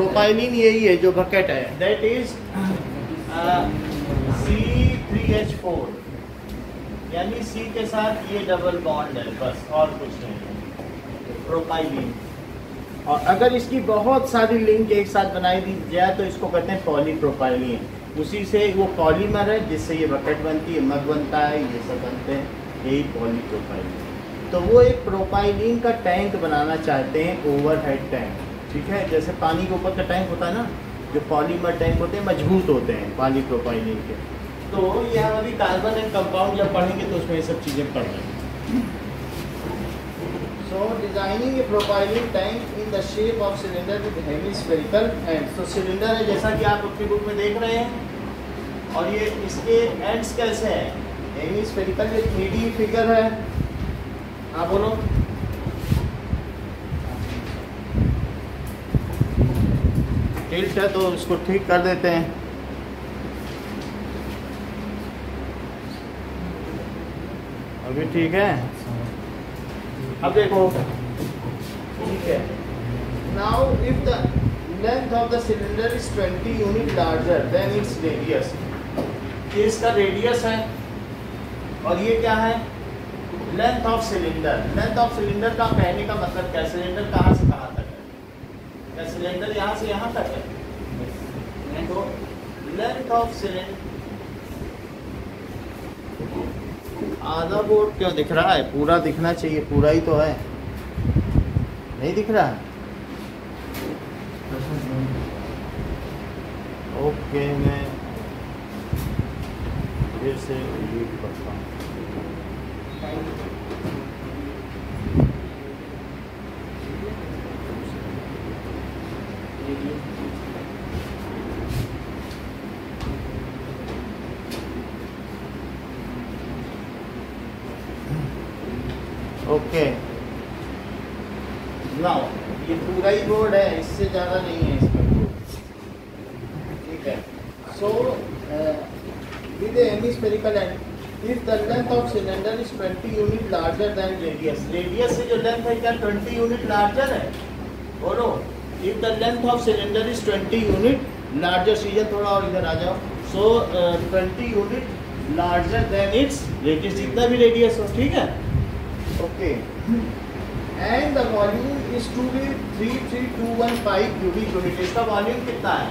Propylene यही है जो बकेट है, दैट इज C3H4, यानी C के साथ ये डबल बॉन्ड है, बस और कुछ नहीं, प्रोपाइलिन। और अगर इसकी बहुत सारी लिंक एक साथ बनाई दी जाए तो इसको कहते हैं पॉलीप्रोपाइलिन। उसी से वो पॉलीमर है जिससे ये बकेट बनती है, मग बनता है, ये सब बनते हैं, यही पॉलीप्रोपाइलिन। तो वो एक प्रोपाइलिन का टैंक बनाना चाहते हैं, ओवरहेड टैंक, ठीक है, जैसे पानी के ऊपर का टैंक होता है ना, जो पॉलीमर टैंक होते हैं मजबूत होते हैं पॉलीप्रोपाइलिन के। तो ये हम अभी कार्बन एंड कंपाउंड जब पढ़ेंगे तो उसमें ये सब चीज़ें पढ़ लेंगे। So designing a propylene tank in the shape of cylinder with hemispherical ends। तो सिलेंडर है जैसा कि आप अपनी बुक में देख रहे हैं, और ये इसके एंड्स कैसे हैं, हेमिस्फेरिकल। ये 3D फिगर है, आप बोलो। टिल्ट है तो इसको ठीक कर देते हैं। अभी ठीक है, अब देखो, ठीक है। Now if the length of the cylinder is 20 unit larger than its radius, ये इसका रेडियस है, और ये क्या है, length of cylinder. Length of cylinder का कहने का मतलब क्या, सिलेंडर कहाँ से कहाँ तक है, क्या सिलेंडर यहाँ से यहाँ तक है, तो लेंथ ऑफ सिलेंडर। आधा बोर्ड क्यों दिख रहा है, पूरा दिखना चाहिए, पूरा ही तो है, नहीं दिख रहा है। ओके, मैं फिर से रीड करता हूँ। ओके, नाउ ये पूरा ही बोर्ड है, इससे ज़्यादा नहीं है इसका बोर्ड, ठीक है। So with hemispherical and, if the length of cylinder is 20 unit larger then radius, radius से जो लेंथ है क्या 20 यूनिट लार्जर है, बोलो। If the length of cylinder is 20 unit larger, सीजन थोड़ा और इधर आ जाओ। So 20 unit larger than its radius, जितना भी रेडियस हो, ठीक है, okay. And the volume is to be 33215 cubic unit, इसका वॉल्यूम कितना है,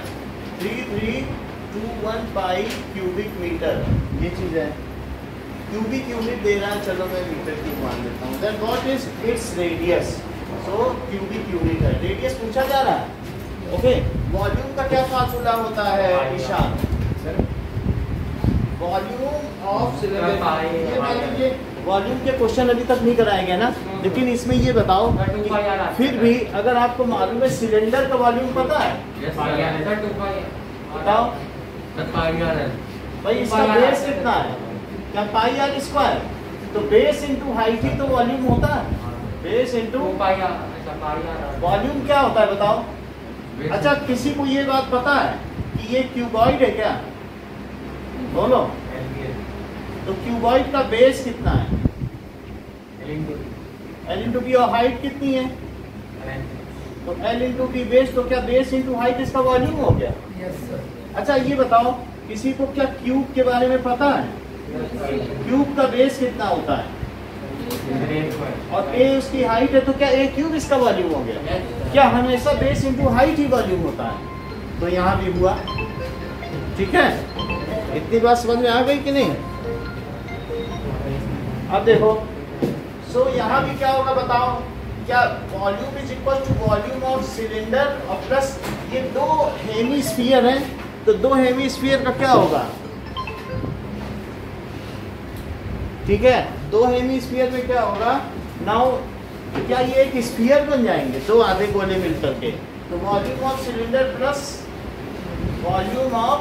33215 क्यूबिक मीटर, ये चीज़ है। क्यूबिक यूनिट दे रहा है, चलो मैं मीटर क्यूब मान लेता हूँ। Then what is its radius, so cubic unit है, रेडियस पूछा जा रहा है, ओके। वॉल्यूम का क्या फार्मूला होता है ईशान, वॉल्यूम ऑफ सिलेंडर, ये मान लीजिए वॉल्यूम के क्वेश्चन अभी तक नहीं कराए गए ना, लेकिन इसमें ये बताओ फिर भी अगर आपको मालूम है सिलेंडर का वॉल्यूम पता है, बताओ भाई, इसका बेस कितना है, क्या पाई आर स्क्वायर, तो बेस इंटू हाइट ही तो वॉल्यूम होता है, बेस इंटू वॉल्यूम क्या होता है बताओ। अच्छा, किसी को ये बात पता है कि ये क्यूबॉइड है क्या, बोलो। तो क्यूबॉइड का बेस कितना है, L इंटू बी, और हाइट कितनी है, तो L इंटू बी बेस, तो क्या बेस इंटू हाइट इसका वॉल्यूम हो गया। Yes sir. अच्छा ये बताओ, किसी को क्या क्यूब के बारे में पता है, क्यूब का बेस कितना होता है, और A उसकी हाइट है, तो क्या A क्यूब इसका वॉल्यूम हो गया, क्या हमेशा बेस इंटू हाइट ही वॉल्यूम होता है, तो यहाँ भी हुआ, ठीक है। इतनी बात समझ में आ गई कि नहीं। अब देखो, सो यहाँ भी क्या होगा बताओ, क्या volume is equal to volume of cylinder, और प्लस ये दो हेमिस्फीयर हैं, तो दो हेमिस्फीयर का क्या होगा, ठीक है, दो हेमिस्फीयर में क्या होगा, नाउ क्या ये एक स्फीयर बन जाएंगे, दो आधे गोले मिलकर के, तो volume of cylinder plus volume of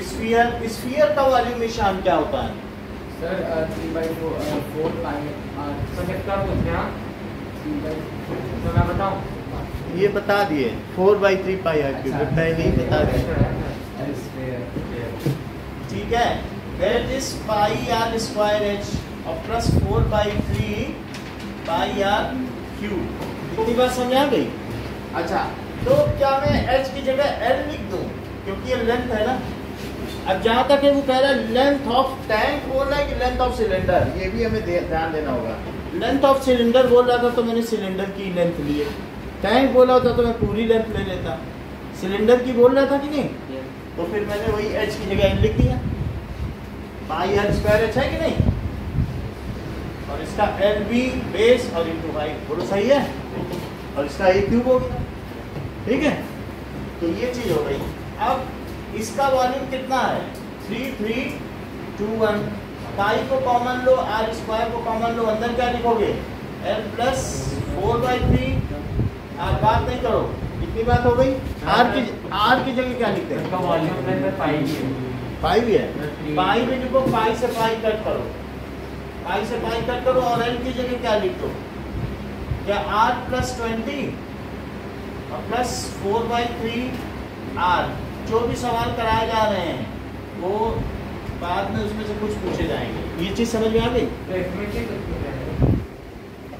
sphere, sphere का वॉल्यूम निशान क्या होता है सर, 3/4 पाई क्या पूछ रहे हैं, तो मैं बताऊं, ये बता दिए 4/3 पाई आर क्यूब, पहले ही बता दिए, ठीक है। That is pi r square h और प्लस 4/3 पाई आर क्यूब, इतनी बात समझ आ गई। अच्छा, तो क्या मैं h की जगह l लिख दूं, क्योंकि ये लेंथ है ना। अब जहां तक है वो कह रहा है लेंथ ऑफ टैंक बोल रहा है कि लेंथ ऑफ सिलेंडर, ये भी हमें ध्यान देना होगा। लेंथ ऑफ सिलेंडर बोल रहा था तो मैंने सिलेंडर की लेंथ ली है, टैंक बोला होता तो मैं पूरी लेंथ ले लेता। सिलेंडर की बोल रहा था कि नहीं, तो फिर मैंने वही h की जगह l लिख दिया। पाई r स्क्वायर h है कि नहीं, और इसका l भी बेस और इंटू हाइट, बोलो सही है, और इसका a क्यूब हो गया। ठीक है, तो ये चीज हो गई। अब इसका वॉल्यूम कितना है, 3321। पाई को कॉमन लो, आर स्क्वायर को कॉमन लो, अंदर क्या लिखोगे, l प्लस 4/3। आप बात नहीं करो, इतनी बात हो गई। आर की जगह क्या लिखते हैं, पाई भी है, पाई भी लिखो, पाई से पाई कट करो, पाई से पाई कट करो, और एल की जगह क्या लिख दो, क्या r प्लस 20 और प्लस 4/3 r। जो भी सवाल कराए जा रहे हैं वो बाद में उसमें से कुछ पूछे जाएंगे। ये चीज समझ में आ गई,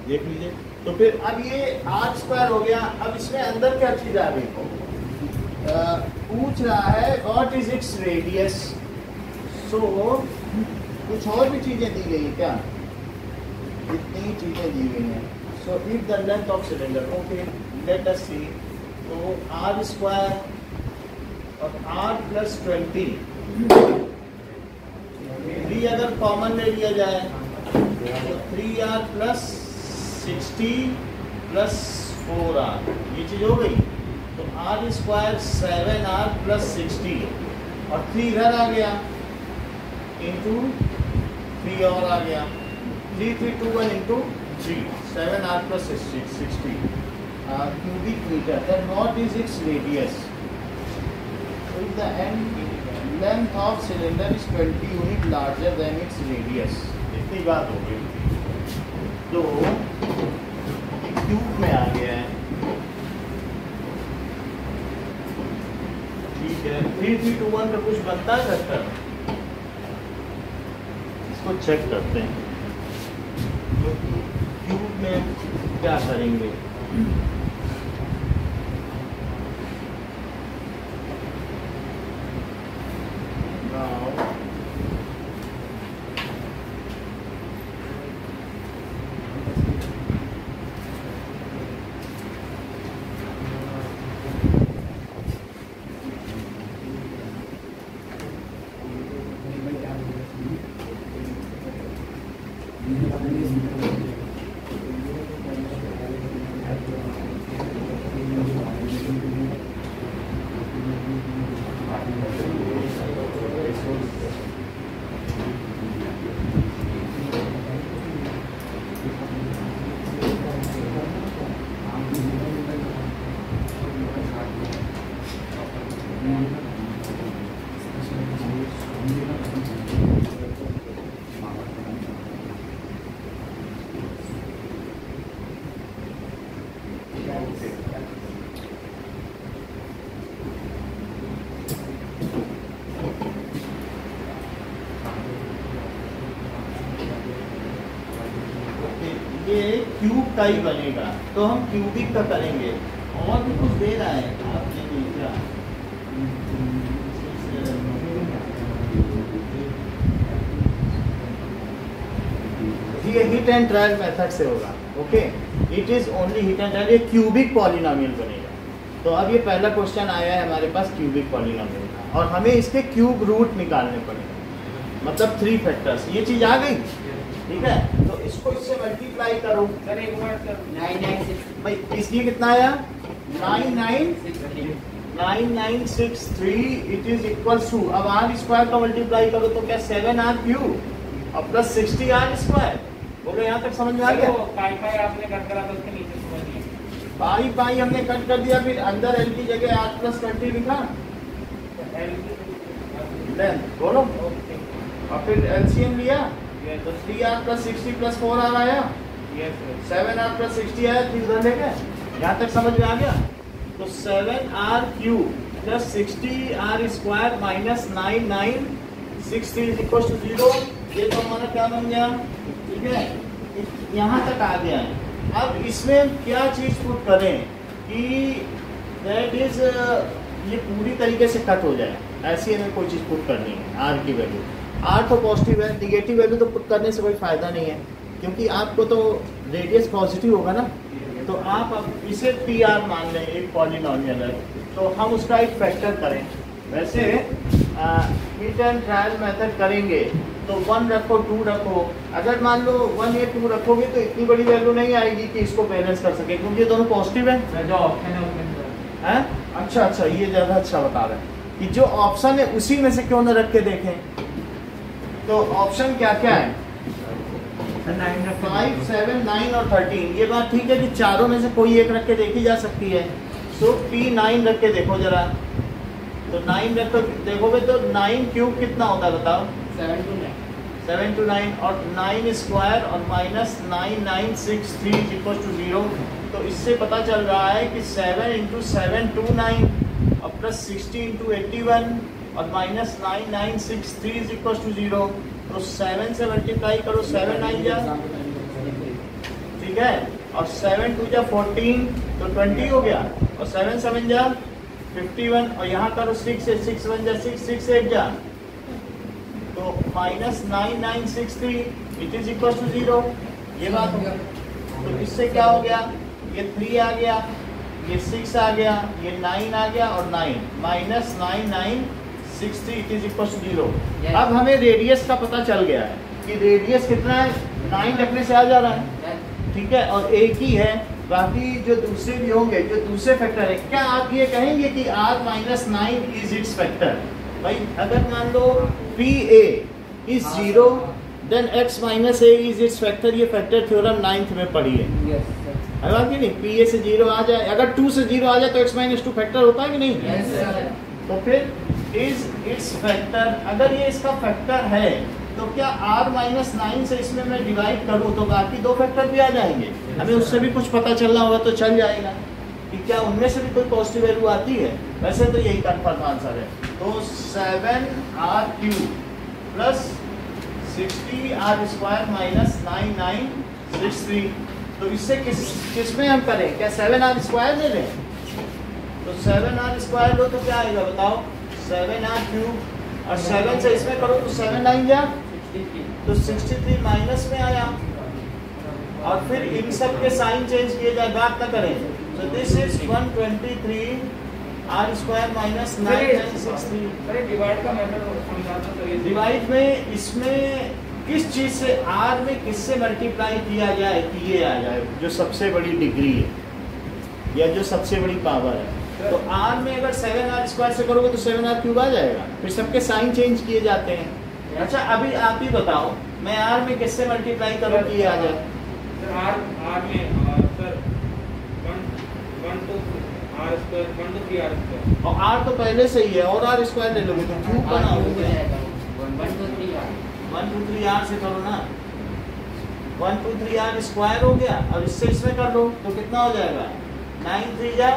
देख लीजिए। तो फिर अब ये r स्क्वायर हो गया। अब इसमें अंदर क्या चीज आ गई, पूछ रहा है व्हाट इज इट्स रेडियस। सो कुछ और भी चीजें दी गई क्या, इतनी चीजें दी गई हैं। So if the length of cylinder, okay let us see. तो r स्क्वायर और r प्लस 20 भी अगर कॉमन ले लिया जाए तो 3r प्लस 60 प्लस 4r, ये चीज हो गई। तो r स्क्वायर 7r प्लस 60 और 3 इधर आ गया, इंटू 3 और आ गया, 3321 into 3, 7r plus 60 cubic meter. Then what is its radius? So if the end length of cylinder is 20 unit larger than its radius, इतनी बात हो गई। तो क्यूब में आ गया है, ठीक है। 3321 का कुछ बनता है घटकर, इसको चेक करते हैं। तो क्यूब में क्या करेंगे, ये क्यूब का ही बनेगा, तो हम क्यूबिक का करेंगे। और भी कुछ दे रहा है आपने देखा, ये हिट एंड ट्रायल मेथड से होगा। Okay, it is only hit and trial, ये क्यूबिक पॉलिनोमियल बनेगा। तो अब ये पहला क्वेश्चन आया है हमारे पास क्यूबिक पॉलिनोमियल का, और हमें इसके क्यूब रूट निकालने पड़ेगा, मतलब 3 फैक्टर्स। ये चीज आ गई, ठीक है। तो इसको इससे मल्टीप्लाई करो, सर एक मिनट सर, 996 भाई इसलिए कितना आया, 9963। इट इज इक्वल टू, अब आर स्क्वायर का मल्टीप्लाई करो तो क्या 7r क्यूब और प्लस 60r स्क्वायर। बोलो यहाँ तक समझ में आ गया। पाई पाई आपने कट करा तो उसके नीचे समझ लिया, पाई पाई हमने कट कर दिया, फिर अंदर एल की जगह r प्लस 20 लिखा, लेंथ बोलो, और फिर एलसीएम लिया तो 3r प्लस 60 प्लस 4r आया, 7r प्लस 60 आया, 3 उधर ले गए। यहाँ तक समझ में आ गया। तो 7r cube plus 60r square minus 9963 is equal to 0। ये तो हमारा क्या बन गया, ठीक है, यहाँ तक आ गया है। अब इसमें क्या चीज पुट करें, कि दैट इज ये पूरी तरीके से कट हो जाए, ऐसी हमें कोई चीज़ पुट करनी है। आर की वैल्यू, आर तो पॉजिटिव है, निगेटिव वैल्यू तो पुट करने से कोई फ़ायदा नहीं है, क्योंकि आपको तो रेडियस पॉजिटिव होगा ना। तो आप अब इसे पी आर मान लें, एक पॉलिनॉमियल है, तो हम उसका एक फैक्टर करें। वैसे हिट एंड ट्रायल मेथड करेंगे तो 1 रखो 2 रखो, अगर मान लो 1 या 2 रखोगे तो इतनी बड़ी वैल्यू नहीं आएगी कि इसको बैलेंस कर सके, क्योंकि ये दोनों पॉजिटिव है। जो ऑप्शन है उसमें हैं? अच्छा, ये ज़्यादा अच्छा बता रहे हैं कि जो ऑप्शन है उसी में से क्यों ना रख के देखें। तो ऑप्शन क्या क्या है? 5, 7, 9 और 13। ये बात ठीक है कि चारों में से कोई एक रख के देखी जा सकती है। सो P9 रख के देखो जरा, तो 9 रख कर देखोगे तो 9 क्यूब कितना होता है बताओ? 7 to 9 और 9 स्क्वायर और माइनस 9963 इक्वल टू 0। तो इससे पता चल रहा है कि 7 × 7 29 और प्लस 60 × 81 और माइनस 9963 इक्वल टू 0। तो 7 से मल्टीप्लाई करो, 7 9 जा, ठीक है, और 7 2 जा 14 तो 20 हो गया, और 7 7 जा 51 और यहाँ करो 6 से 6 1 जा 6 6 8 जा, तो minus 9963 it is equal to 0। ये बात हो गया। तो इससे क्या हो गया? ये 3 आ गया, ये 6 आ गया, ये 9 आ गया और 9 minus 9963 it is equal to 0। अब हमें रेडियस का पता चल गया है कि रेडियस कितना है, 9 रखने से आ जा रहा है, ठीक है, और एक ही है। बाकी जो दूसरे भी होंगे, जो दूसरे फैक्टर है, क्या आप ये कहेंगे कि r minus 9 is its factor? भाई अगर मान लो p a is 0 then x minus a is its factor. ये फैक्टर थ्योरम 9th में पढ़ी है। अगर कि नहीं, पी ए से 0 आ जाए, अगर 2 से 0 आ जाए तो x माइनस 2 फैक्टर होता है कि नहीं? तो फिर इज इट्स फैक्टर, अगर ये इसका फैक्टर है तो क्या r माइनस 9 से इसमें मैं डिवाइड करूँ तो बाकी 2 फैक्टर भी आ जाएंगे। हमें उससे भी कुछ पता चलना होगा तो चल जाएगा कि क्या उनमें से भी कोई पॉजिटिव वैल्यू आती है। वैसे तो यही कन्फर्म आंसर है। तो 7r³ प्लस 60r² माइनस 9963। तो इससे किस में हम करें? क्या 7r² ले लें? तो 7r² लो तो क्या आएगा बताओ? 7r³ और 7 से इसमें करो तो 7 9 जा, तो 63 माइनस में आया, और फिर इन सब के साइन चेंज किए जाए, बात ना करें। तो this is 123 r² minus 9963। Divide का मेथड समझाता तो डिवाइड में इसमें किस चीज से r में किससे मल्टीप्लाई किया जाए कि ये आ जाए जो सबसे बड़ी डिग्री है या जो सबसे बड़ी पावर है। तो r में अगर 7r² से करोगे तो 7r³ आ जाएगा। फिर सबके साइन चेंज किए जाते हैं। अच्छा अभी आप ही बताओ, मैं r में किससे मल्टीप्लाई करूँ कि ये आ जाए? सर r में सर 1 to 3 r², और r तो पहले से ही है, और r² ले लोगे तो क्यूब बनाओगे। 1 2 3 r से करो ना, 1 2 3 r² हो गया, और इससे इसमें कर लो तो कितना हो जाएगा? 9 3 जा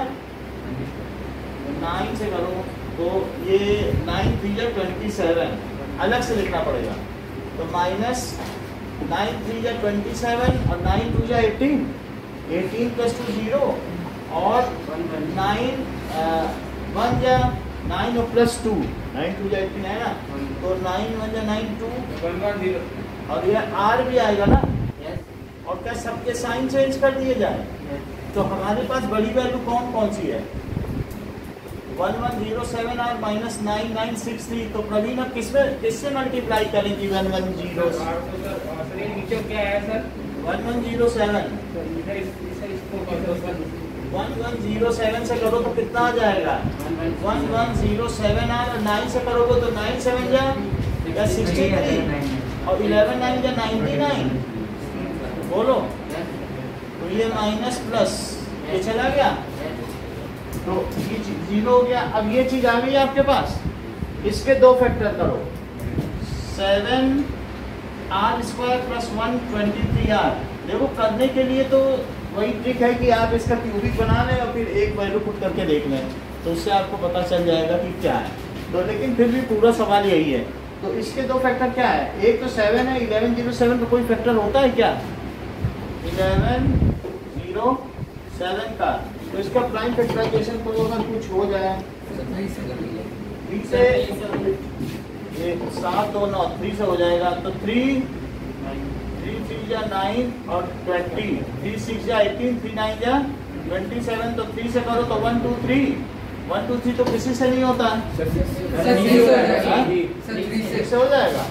9 से करो तो ये 9 3 जा 27, अलग से लिखना पड़ेगा। तो माइनस 9 3 जा 27 और 9 2 जा 18, 18 प्लस 2 0 और 9 1 जा 9 और प्लस 2, 9 2 जा 18 है ना, तो 9 1 जा 9 2 110 और ये r भी आएगा ना। और क्या सबके साइन चेंज कर दिए जाए? तो हमारे पास बड़ी वैल्यू कौन कौन सी है? 1107r minus 9963। तो प्रवीण अब किससे मल्टीप्लाई करेंगी 1107? सर ये नीचे क्या है सर? 1107 1107 से करो तो कितना आ जाएगा? 1107r और 9 से करोगे तो 9 7 जा 63 और 11 9 जा 99। बोलो, तो ये माइनस प्लस ये चला गया, तो ये 0 हो गया। अब ये चीज आ गई आपके पास, इसके 2 फैक्टर करो, 7r² प्लस 123r। देखो करने के लिए तो वही ट्रिक है कि आप इसका क्यूबिक बना लें और फिर एक वैल्यू पुट करके देख लें, तो उससे आपको पता चल जाएगा कि क्या है। तो लेकिन फिर भी पूरा सवाल यही है। तो इसके 2 फैक्टर क्या है? एक तो 7 है, 1107 का कोई फैक्टर होता है क्या? 1107 का तो इसका प्राइम फैक्टराइजेशन को अगर कुछ हो जाए 3 से ये 7 2 9 3 से हो जाएगा तो 3 3 जा 9 और 20 3 6 जा 18 3 9 जा 27 तो 3 से करो तो 1 2 3 1 2 3 तो किसी से नहीं होता है, 3 से हो जाएगा।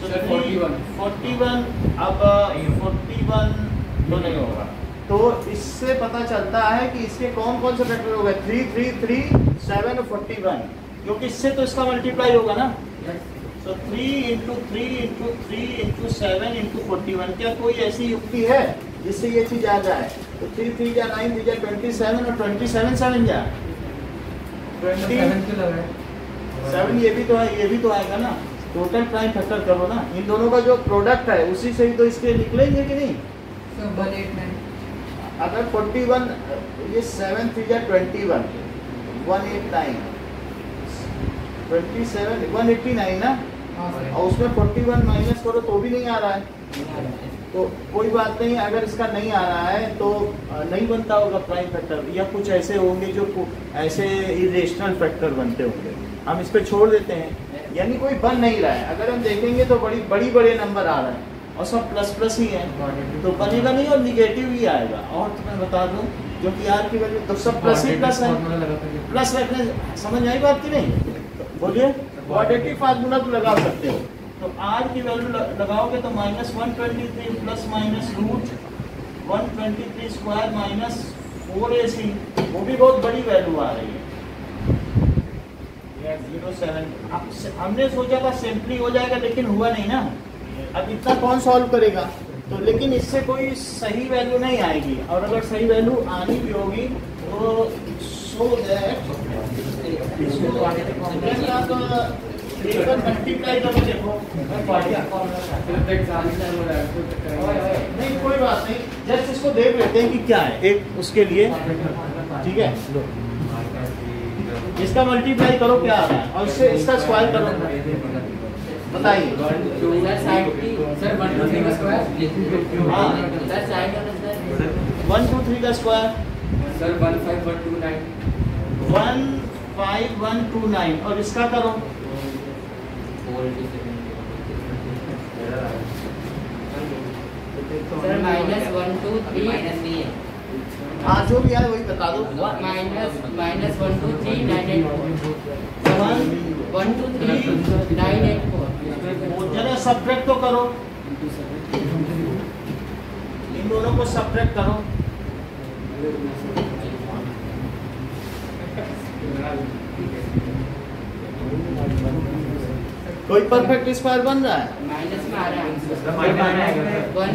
41 अब 41 तो नहीं होगा, तो इससे पता चलता है कि इसके कौन कौन से फैक्टर हो गए 3 3 3 7 और 41, क्योंकि इससे तो इसका मल्टीप्लाई होगा ना। तो 3 इंटू 3 इंटू 3 इंटू 7 इंटू 41, क्या कोई ऐसी युक्ति है जिससे ये चीज आ जाए? तो 3 3 जा 9 3 जा 27 और 27 7 जा 27, ये भी तो है, ये भी तो आएगा ना। टोटल प्राइम फैक्टर करो ना, इन दोनों का जो प्रोडक्ट है उसी से ही तो इसके निकलेंगे कि नहीं। अगर 41 ये 7 3 जा 21 189 27 189 ना, और उसमें 41 माइनस करो तो भी नहीं आ रहा है। तो कोई बात नहीं, अगर इसका नहीं आ रहा है तो नहीं बनता होगा प्राइम फैक्टर, या कुछ ऐसे होंगे जो ऐसे इरेशनल फैक्टर बनते होंगे, हम इस पे छोड़ देते हैं। यानी कोई बन नहीं रहा है, अगर हम देखेंगे तो बड़ी बड़े नंबर आ रहे हैं और सब प्लस प्लस ही है, तो बनेगा नहीं और निगेटिव ही आएगा। और तो मैं बता दूं क्योंकि आर की वैल्यू तो सब प्लस ही प्लस है, प्लस रखने समझ आई बात की नहीं? बोलिए क्वाड्रेटिक फार्मूला तो लगा सकते हो, तो आर की वैल्यू लगाओगे तो -123 plus minus root 123 square minus 4ac, वो भी बहुत बड़ी वैल्यू आ रही है 07। हमने सोचा था सिंपली हो जाएगा, लेकिन हुआ नहीं ना। अब इतना कौन सॉल्व करेगा? तो लेकिन इससे कोई सही वैल्यू नहीं आएगी, और अगर सही वैल्यू आनी भी होगी तो सो दैट मल्टीप्लाई करो। देखो नहीं कोई बात नहीं, जस्ट इसको देख लेते हैं कि क्या है एक उसके लिए, ठीक है। इसका मल्टीप्लाई करो क्या आ रहा है, और इससे इसका स्क्वायर करो, बताइए। सर 1 2 3 का स्क्वायर, हाँ 1 2 3 का स्क्वायर सर 15129 15129, और इसका करो सर -1 2 3 हाँ जो भी है वही बता दो। -1 2 3 984 1 2 3 984 जरा सब्ट्रैक्ट तो करो, इन दोनों को सब्ट्रैक्ट करो। कोई परफेक्ट स्क्वायर बन रहा है? माइनस में आ रहा है,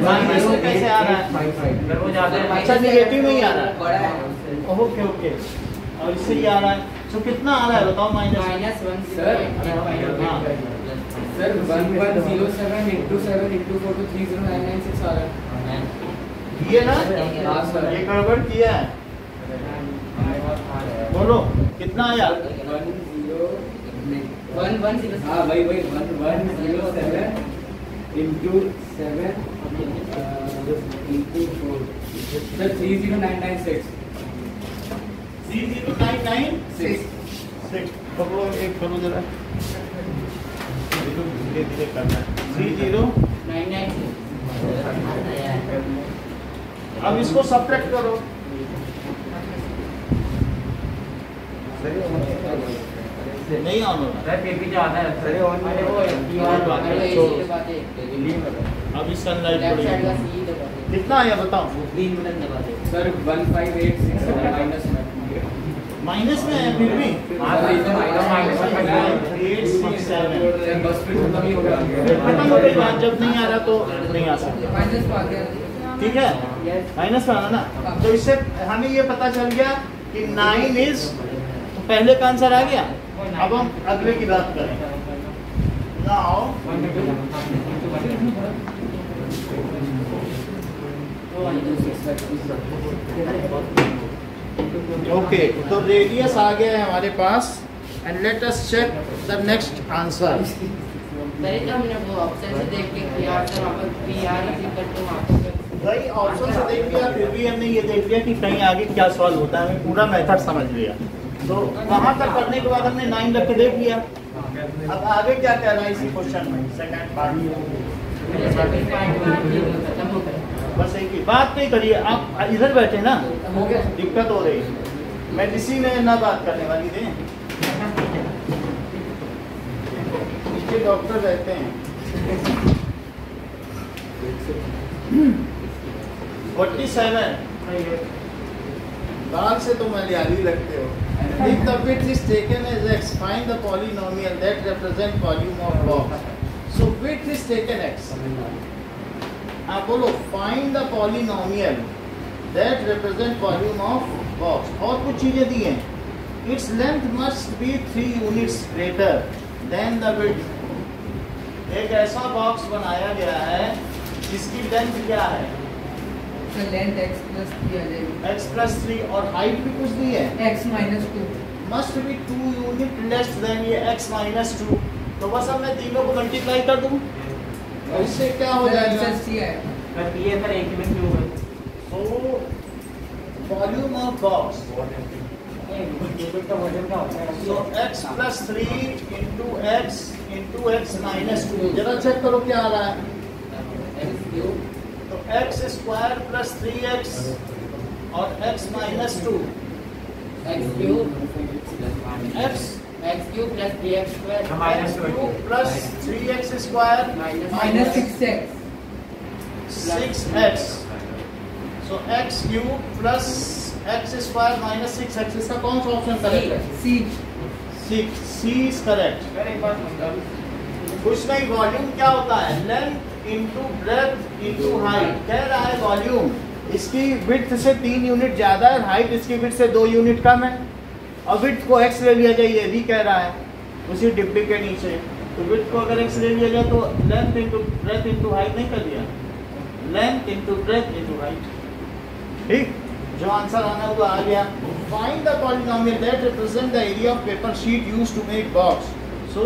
माइनस में कैसे आ रहा है? अच्छा निगेटिव नहीं आ रहा है, ओके ओके, और इससे ही आ रहा है। तो कितना आ रहा है बताओ? -1 सर 1107 into 7 into 4 to 30996 आ रहा है ये ना, हाँ सर, ये गड़बड़ किया है। बोलो कितना आया? 110 हाँ भाई 1107 into 7 into 4 सर 30996 30996 पकड़ो, एक करो जरा, धीरे धीरे करना है। 3099। अब इसको सब्ट्रैक्ट करो, नहीं ऑन हो रहा अब इस सनलाइट पड़ेगी। कितना आया बताओ? सर 15867 माइनस में है फिर भी 867 बस फिर खत्म ही हो गया, खत्म हो गई बात। जब नहीं आ रहा तो नहीं आ सकता, ठीक है। माइनस आना ना, तो इससे हमें ये पता चल गया कि 9 इज, तो पहले का आंसर आ गया। अब हम अगले की बात करें। नाउ ओके, तो रेडियस आ गया है हमारे पास, and let us check the next answer. हमने वो ऑप्शन से देख के किया, तो वहाँ पर PR इज इक्वल टू भाई ऑप्शन से देख लिया, फिर भी हमने ये देख लिया कि कहीं आगे क्या सॉल्व होता है, हमें पूरा मेथड समझ लिया। तो वहाँ तक करने के बाद हमने 9 रख के देख लिया। अब आगे क्या कह रहा है इसी क्वेश्चन में, सेकंड पार्ट। बस एक ही बात नहीं करिए, आप इधर बैठे ना, दिक्कत हो रही है, मेडिसिन में ना बात करने वाली दे, नीचे डॉक्टर रहते हैं। 47 बाल से तो मलयाली लगते हो। If the width is taken as x, find the polynomial that represent volume of box. So width is taken x. आप बोलो find the polynomial that represent volume of box. और कुछ चीजें दी हैं। Its length must be 3 units greater than the width. एक ऐसा box बनाया गया है जिसकी लेंथ क्या है? लेंथ x प्लस 3 आ जाएगी। x प्लस 3 और हाइट भी कुछ दी है x minus 2 must be 2 unit less than ये x माइनस 2। तो बस अब मैं तीनों को मल्टीप्लाई कर दूं, तो इससे क्या हो जाएगा? c है पर ये सर एक में क्यों है? तो वॉल्यूम ऑफ बॉक्स, टेबल का वजन क्या होता है? सो x plus 3 into x minus 2। जरा चेक करो क्या आ रहा है। तो x स्क्वायर प्लस 3x और x minus 2, x cube x plus 3x square minus plus 3x square minus 6x 6x। सो x cube plus x square minus 6x। इसका कौन सा ऑप्शन करेक्ट है? c C is correct. कुछ नहीं, volume क्या होता है? Length into breadth into height. कह रहा है वॉल्यूम इसकी विड्थ से 3 यूनिट ज्यादा है, हाइट इसकी विड्थ से 2 यूनिट कम है, और विड्थ को x ले लिया जाए, ये भी कह रहा है उसी डिब्बे के नीचे। तो विड्थ को अगर x ले लिया जाए तो length into breadth into height नहीं कर दिया, length into breadth into height. ठीक, जो आंसर आना हुआ आ गया। Find the polynomial that represent the area of paper sheet used to make box. So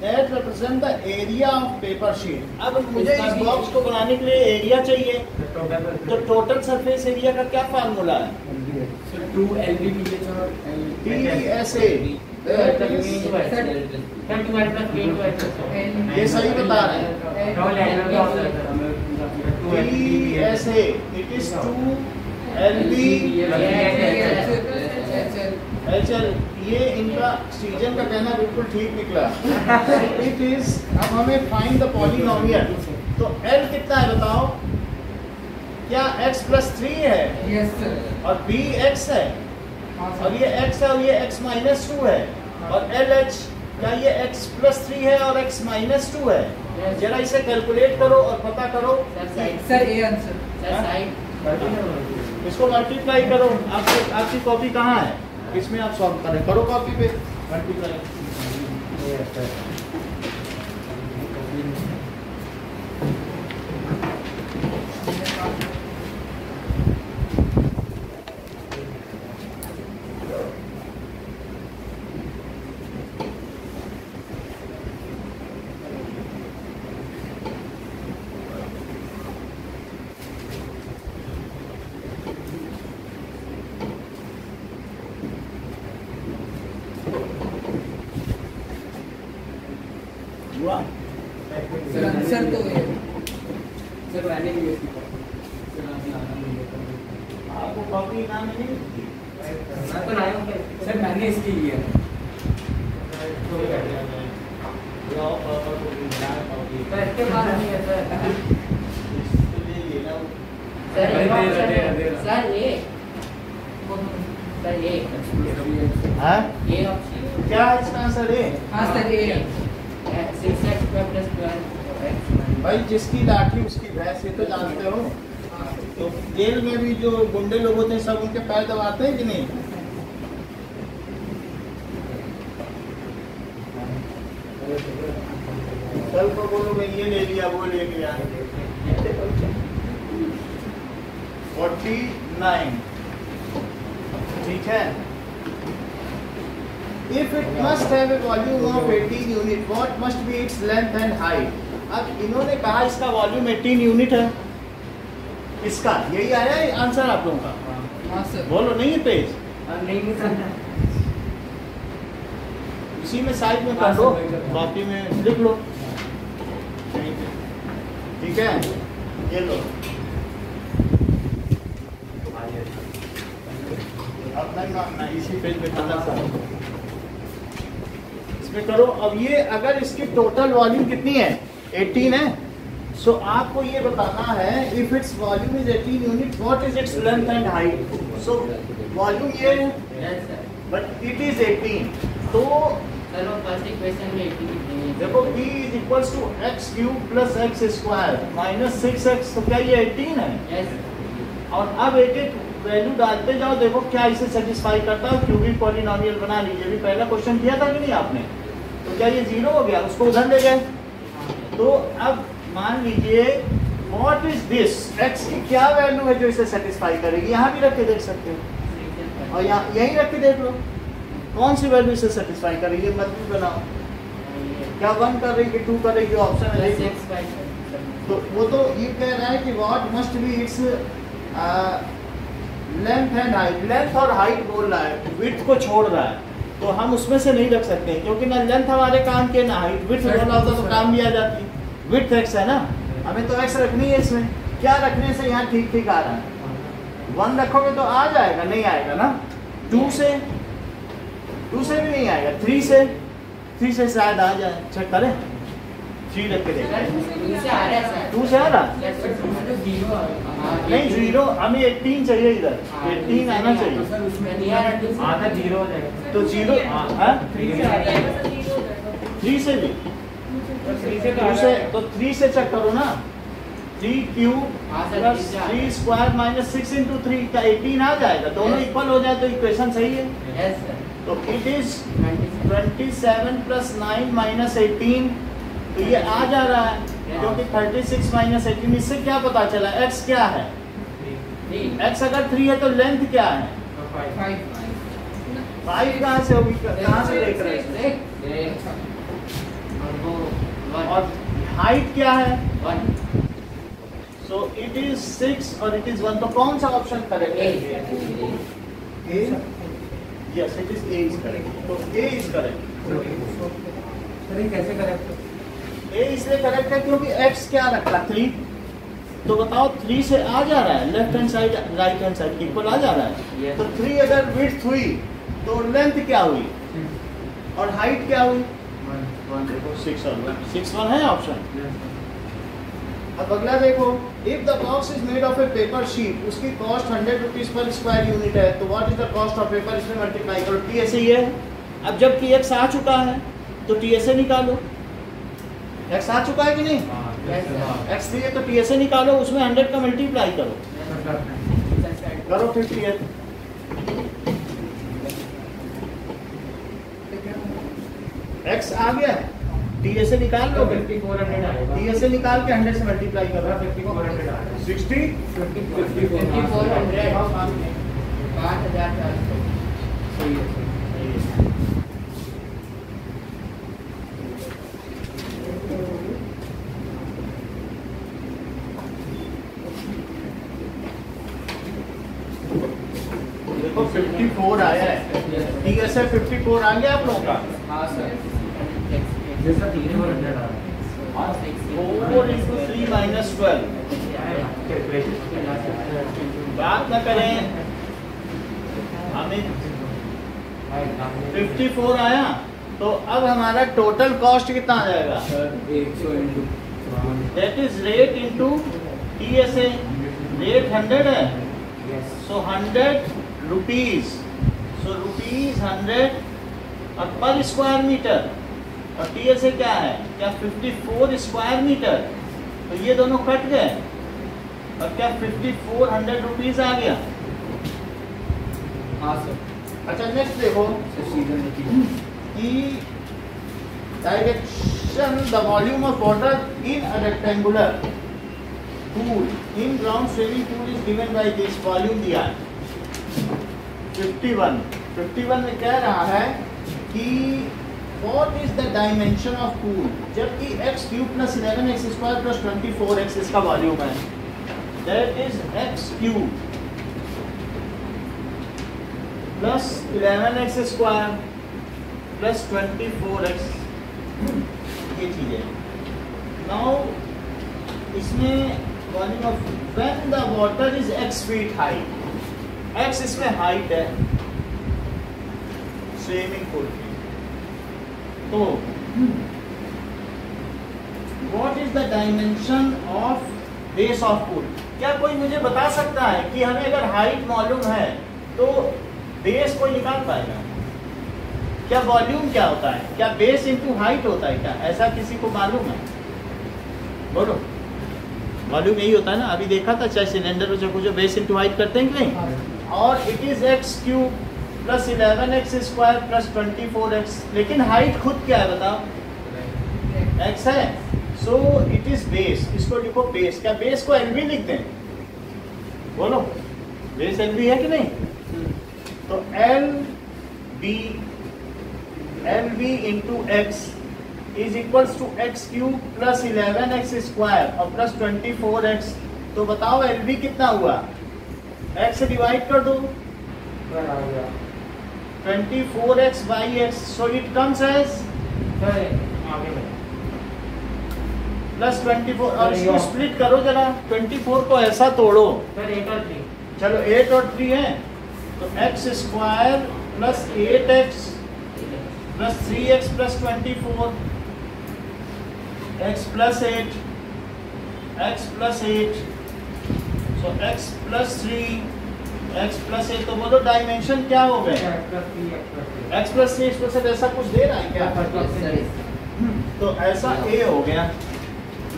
that represent the area of paper sheet। अब मुझे इस बॉक्स को बनाने के लिए एरिया चाहिए, तो टोटल सरफेस एरिया का क्या फार्मूला है? 2 PSA। ये सही बता रहे हैं। PSA it is 2 LB HL। ये इनका सीजन का कहना बिल्कुल ठीक निकला। इट इज, अब हमें फाइंड द पॉलिनोमियल। तो L कितना है बताओ? क्या x प्लस 3 है? Yes sir. और B x है, और ये x है, और ये x माइनस 2 है, और LH क्या ये x प्लस 3 है और x माइनस 2 है? जरा इसे कैलकुलेट करो और पता करो। सर ए आंसर इसको मल्टीप्लाई करो। आपकी कॉपी कहाँ है? इसमें आप सॉल्व करें, करो कॉपी पे मल्टीप्लाई। हुआ? सर आंसर तो है सर मैंने भी आपको कॉपी ना मिली? मैं तो लाया हूँ सर, मैंने इसकी लिया सर, इसके बाद नहीं है सर। हाँ? क्या है इसका आंसर है? हाँ सर ए। भाई जिसकी लाठी उसकी भैंस, ये तो जानते हो। तो जेल में भी जो गुंडे लोग होते हैं सब उनके पैर दबाते हैं कि नहीं? कल को बोलोगे ये ले लिया वो ले लिया। 49 ठीक है। If it must have a volume of 18 unit, what must be its length and height? अब इन्होंने कहा इसका वॉल्यूम 18 यूनिट है, इसका यही आया है आंसर आप लोगों का? हाँ सर। बोलो नहीं है पेज, नहीं सर। इसी में साइड में कर लो, कॉपी में लिख लो, ठीक है? ये लो, अपना इसी पेज पे करना करो, इसमें करो। अब ये अगर इसकी टोटल वॉल्यूम कितनी है? 18 है। सो आपको ये बताना है if its volume is 18 unit what is its length and height. So volume ये है yes sir. But it is 18, तो सर वो फर्स्ट इक्वेशन में 18 नहीं है। देखो b is equals to x cube plus x square minus 6x, तो क्या ये 18 है? यस। और अब एक एक वैल्यू डालते जाओ, देखो क्या इसे सेटिस्फाई करता है। क्यूबिक पॉलिनोमियल बना लीजिए, भी पहला क्वेश्चन किया था कि नहीं आपने? तो क्या ये 0 हो गया? उसको उधर ले गए। तो अब मान लीजिए व्हाट इज दिस, x की क्या वैल्यू है जो इसे सेटिस्फाई करेगी? यहाँ भी रख के देख सकते हो, और यहाँ यहीं रख के देख लो कौन सी वैल्यू इसे सेटिस्फाई करेगी। मत बनाओ, क्या 1 कर रही है, 2 कर रही है, ऑप्शन है। तो वो तो ये कह रहा है कि what must be its length and height. Length और हाइट बोल रहा है, विड्थ को छोड़ रहा है, तो हम उसमें से नहीं रख सकते क्योंकि ना लेंथ हमारे काम के ना हाइट। विड्थ बोला होता तो काम भी आ जाती। विड्थ x है ना, हमें तो x रखनी है इसमें। क्या रखने से यहाँ ठीक ठीक आ रहा है? 1 रखोगे तो आ जाएगा, नहीं आएगा ना। 2 से भी नहीं आएगा, 3 से शायद आ जाए। चेक करें, 3 रख के देखते हैं। 2 से आ रहा? नहीं 0, हमें 18 चाहिए इधर, 18 आना चाहिए। आधा 0 हो जाएगा। तो 0 3 से भी 2 से, तो 3 से चेक करो ना। 3 cube plus 3 square minus 6 into 3 का 18 आ जाएगा। दोनों इक्वल हो जाए तो इक्वेशन सही है। तो इट इज 27 प्लस 9 माइनस 18, तो ये आ जा रहा है क्योंकि 36 माइनस 18। इससे क्या पता चला x क्या है? x अगर 3 है तो लेंथ क्या है? 5 कहाँ से होगी, कहाँ से देख रहे हैं? और हाइट क्या है? 1। सो इट इज 6 और इट इज 1, तो कौन सा ऑप्शन करेक्ट है? Yes it is A is correct. तो A इज करेक्ट। सर ये कैसे करेक्ट? A इसलिए करेक्ट है क्योंकि x क्या रखा 3, तो बताओ 3 से आ जा रहा है, left hand side right hand side equal आ जा रहा है। तो 3 अगर विड्थ हुई तो लेंथ क्या हुई और हाइट क्या हुई? 6 और 1, 6 1 है ऑप्शन। अब अगला देखो, if the box is made of a paper sheet, उसकी cost 100 rupees per square unit है, तो what is the cost of paper? इसमें मल्टीप्लाई करो, TSA ये है। अब जबकि x आ चुका है तो TSA निकालो। x आ चुका है कि नहीं? x 3 है तो TSA निकालो, उसमें 100 का मल्टीप्लाई करो, करो 50। x आ गया, TSA निकाल लो, 5400 आएगा। TSA निकाल के 100 से मल्टीप्लाई करो, 5400 आएगा। 60 5400 5400 सही है। देखो 54 आया है, TSA 54 आ गया आप लोगों का। हाँ सर। जैसा 300 आ रहा है। 4 into 3 minus 12, बात ना करें, हमें 54 आया, तो अब हमारा टोटल कॉस्ट कितना आ जाएगा? 100 into that is rate into TSA। Rate 100 है, सो 100 रुपीज, सो रुपीज 100 और पर स्क्वायर मीटर, और TSA क्या है? क्या 54 स्क्वायर मीटर, तो ये दोनों कट गए और क्या 5400 रुपीज आ गया। हाँ सर। अच्छा नेक्स्ट देखो कि direction the volume of water in a rectangular pool in ground swimming pool is given by this. Volume दिया है 51 में कह रहा है कि what is the dimension of pool? जबकि x cube plus 11x square plus 24x इसका volume है, that is x cube plus 11x square plus 24x, ये चीज़ है. Now इसमें volume of when the water is x feet high, x इसमें height है swimming pool की. तो what is the dimension of base of pool? क्या कोई मुझे बता सकता है कि हमें अगर हाइट मालूम है तो बेस कोई निकाल पाएगा? क्या वॉल्यूम क्या होता है? क्या बेस इंटू हाइट होता है क्या? ऐसा किसी को मालूम है? बोलो. वॉल्यूम यही होता है ना. अभी देखा था चाहे सिलेंडर जो बेस इंटू हाइट करते हैं कि नहीं. और it is x cube plus 11x square plus 24x, लेकिन हाइट खुद क्या है बताओ? x है. So it is base. इसको लिखो बेस. क्या बेस को एलवी लिख दें? बोलो, बेस एलवी है कि नहीं? तो LV into x is equals to x cube plus 11x square और प्लस 24x. तो बताओ एलवी कितना हुआ? x से डिवाइड कर दो. 24x by x, so it comes as plus 24. और इसको स्प्लिट करो जरा. 24 को ऐसा तोड़ो. चलो 8 और 3 है तो x square plus 8x plus 3x plus 24 x plus 8 x plus 8, सो x प्लस 3 x प्लस 8. तो बोलो डायमेंशन क्या हो गए? x plus 3 x plus 8. ऐसा कुछ दे रहा है क्या? तो ऐसा a हो गया.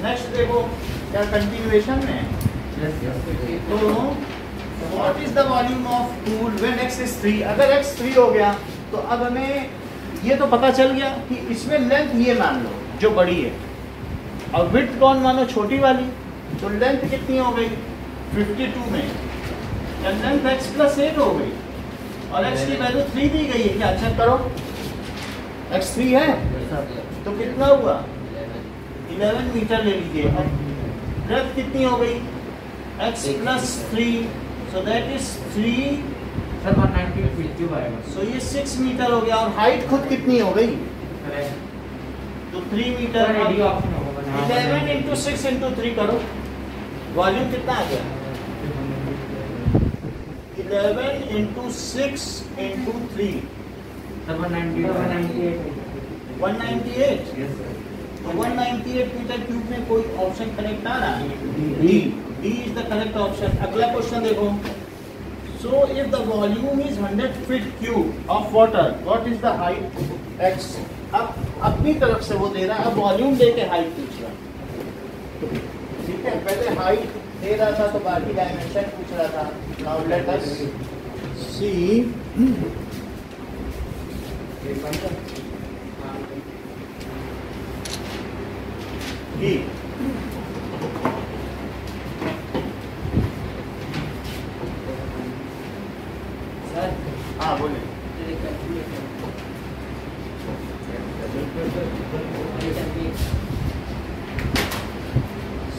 नेक्स्ट देखो क्या कंटिन्यूएशन में है. तो what is the volume of pool when x is 3? अगर x 3 हो गया तो अब हमें ये तो पता चल गया कि इसमें लेंथ ये मान लो जो बड़ी है और विड्थ कौन मानो छोटी वाली. तो लेंथ कितनी हो गई 52 में? लेंथ x प्लस 8 हो गई और x की वैल्यू 3 दी गई है. क्या चेक करो, x 3 है तो कितना हुआ? 11 मीटर ले लीजिए. अब ब्रेथ कितनी हो गई? x plus 3, so that is 3. सो ये 6 मीटर हो गया. और हाइट खुद कितनी हो गई? तो 3 मीटर. 11 इंटू 6 इंटू 3 करो, वॉल्यूम कितना आ गया? 11 इंटू 6 इंटू 3 198. तो 198 मीटर क्यूब में कोई ऑप्शन करेक्ट आ रहा है? D is the correct option. अगला क्वेश्चन देखो. सो if the volume is 100 feet cube of water, what is the height? x. अब अपनी तरफ से वो दे रहा है, अब वॉल्यूम दे के हाइट पूछ रहा है. ठीक है, पहले हाइट दे रहा था तो बाकी डायमेंशन पूछ रहा था. नाउ लेट अस सी. सर हाँ बोले.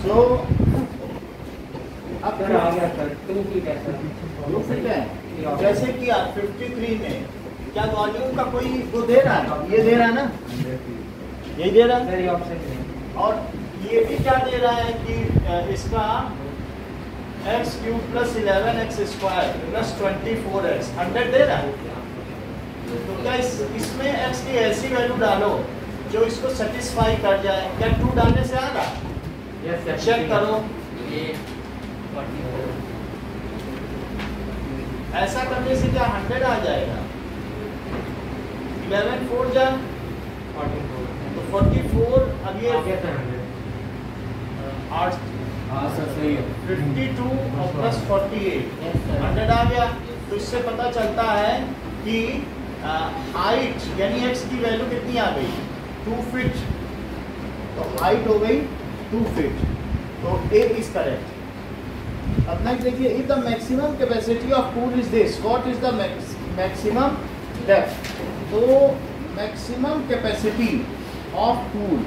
सो अब आ गया सर. 2 फीट है सर. जैसे कि आप 53 में क्या वॉल्यूम का कोई वो दे रहा है? ये दे रहा है ना, यही दे रहा है. और ये भी क्या दे रहा है कि इसका x cube plus 11x square plus 24x 100 दे रहा है. तो क्या इसमें x की ऐसी वैल्यू डालो जो इसको सेटिस्फाई कर जाए. क्या 2 डालने से आ रहा? चेक करो. ऐसा करने से क्या 100 आ जाएगा? 11 4 जा तो 44. अब ये 52 और प्लस 48 100 आ गया. तो इससे पता चलता है कि हाइट यानी x की वैल्यू कितनी आ गई? 2 फीट. तो हाइट हो गई 2 फीट. तो A इज करेक्ट. अब नेक्स्ट देखिए. If the maximum capacity of pool is this, what is the maximum depth? तो मैक्सिमम कैपेसिटी ऑफ पूल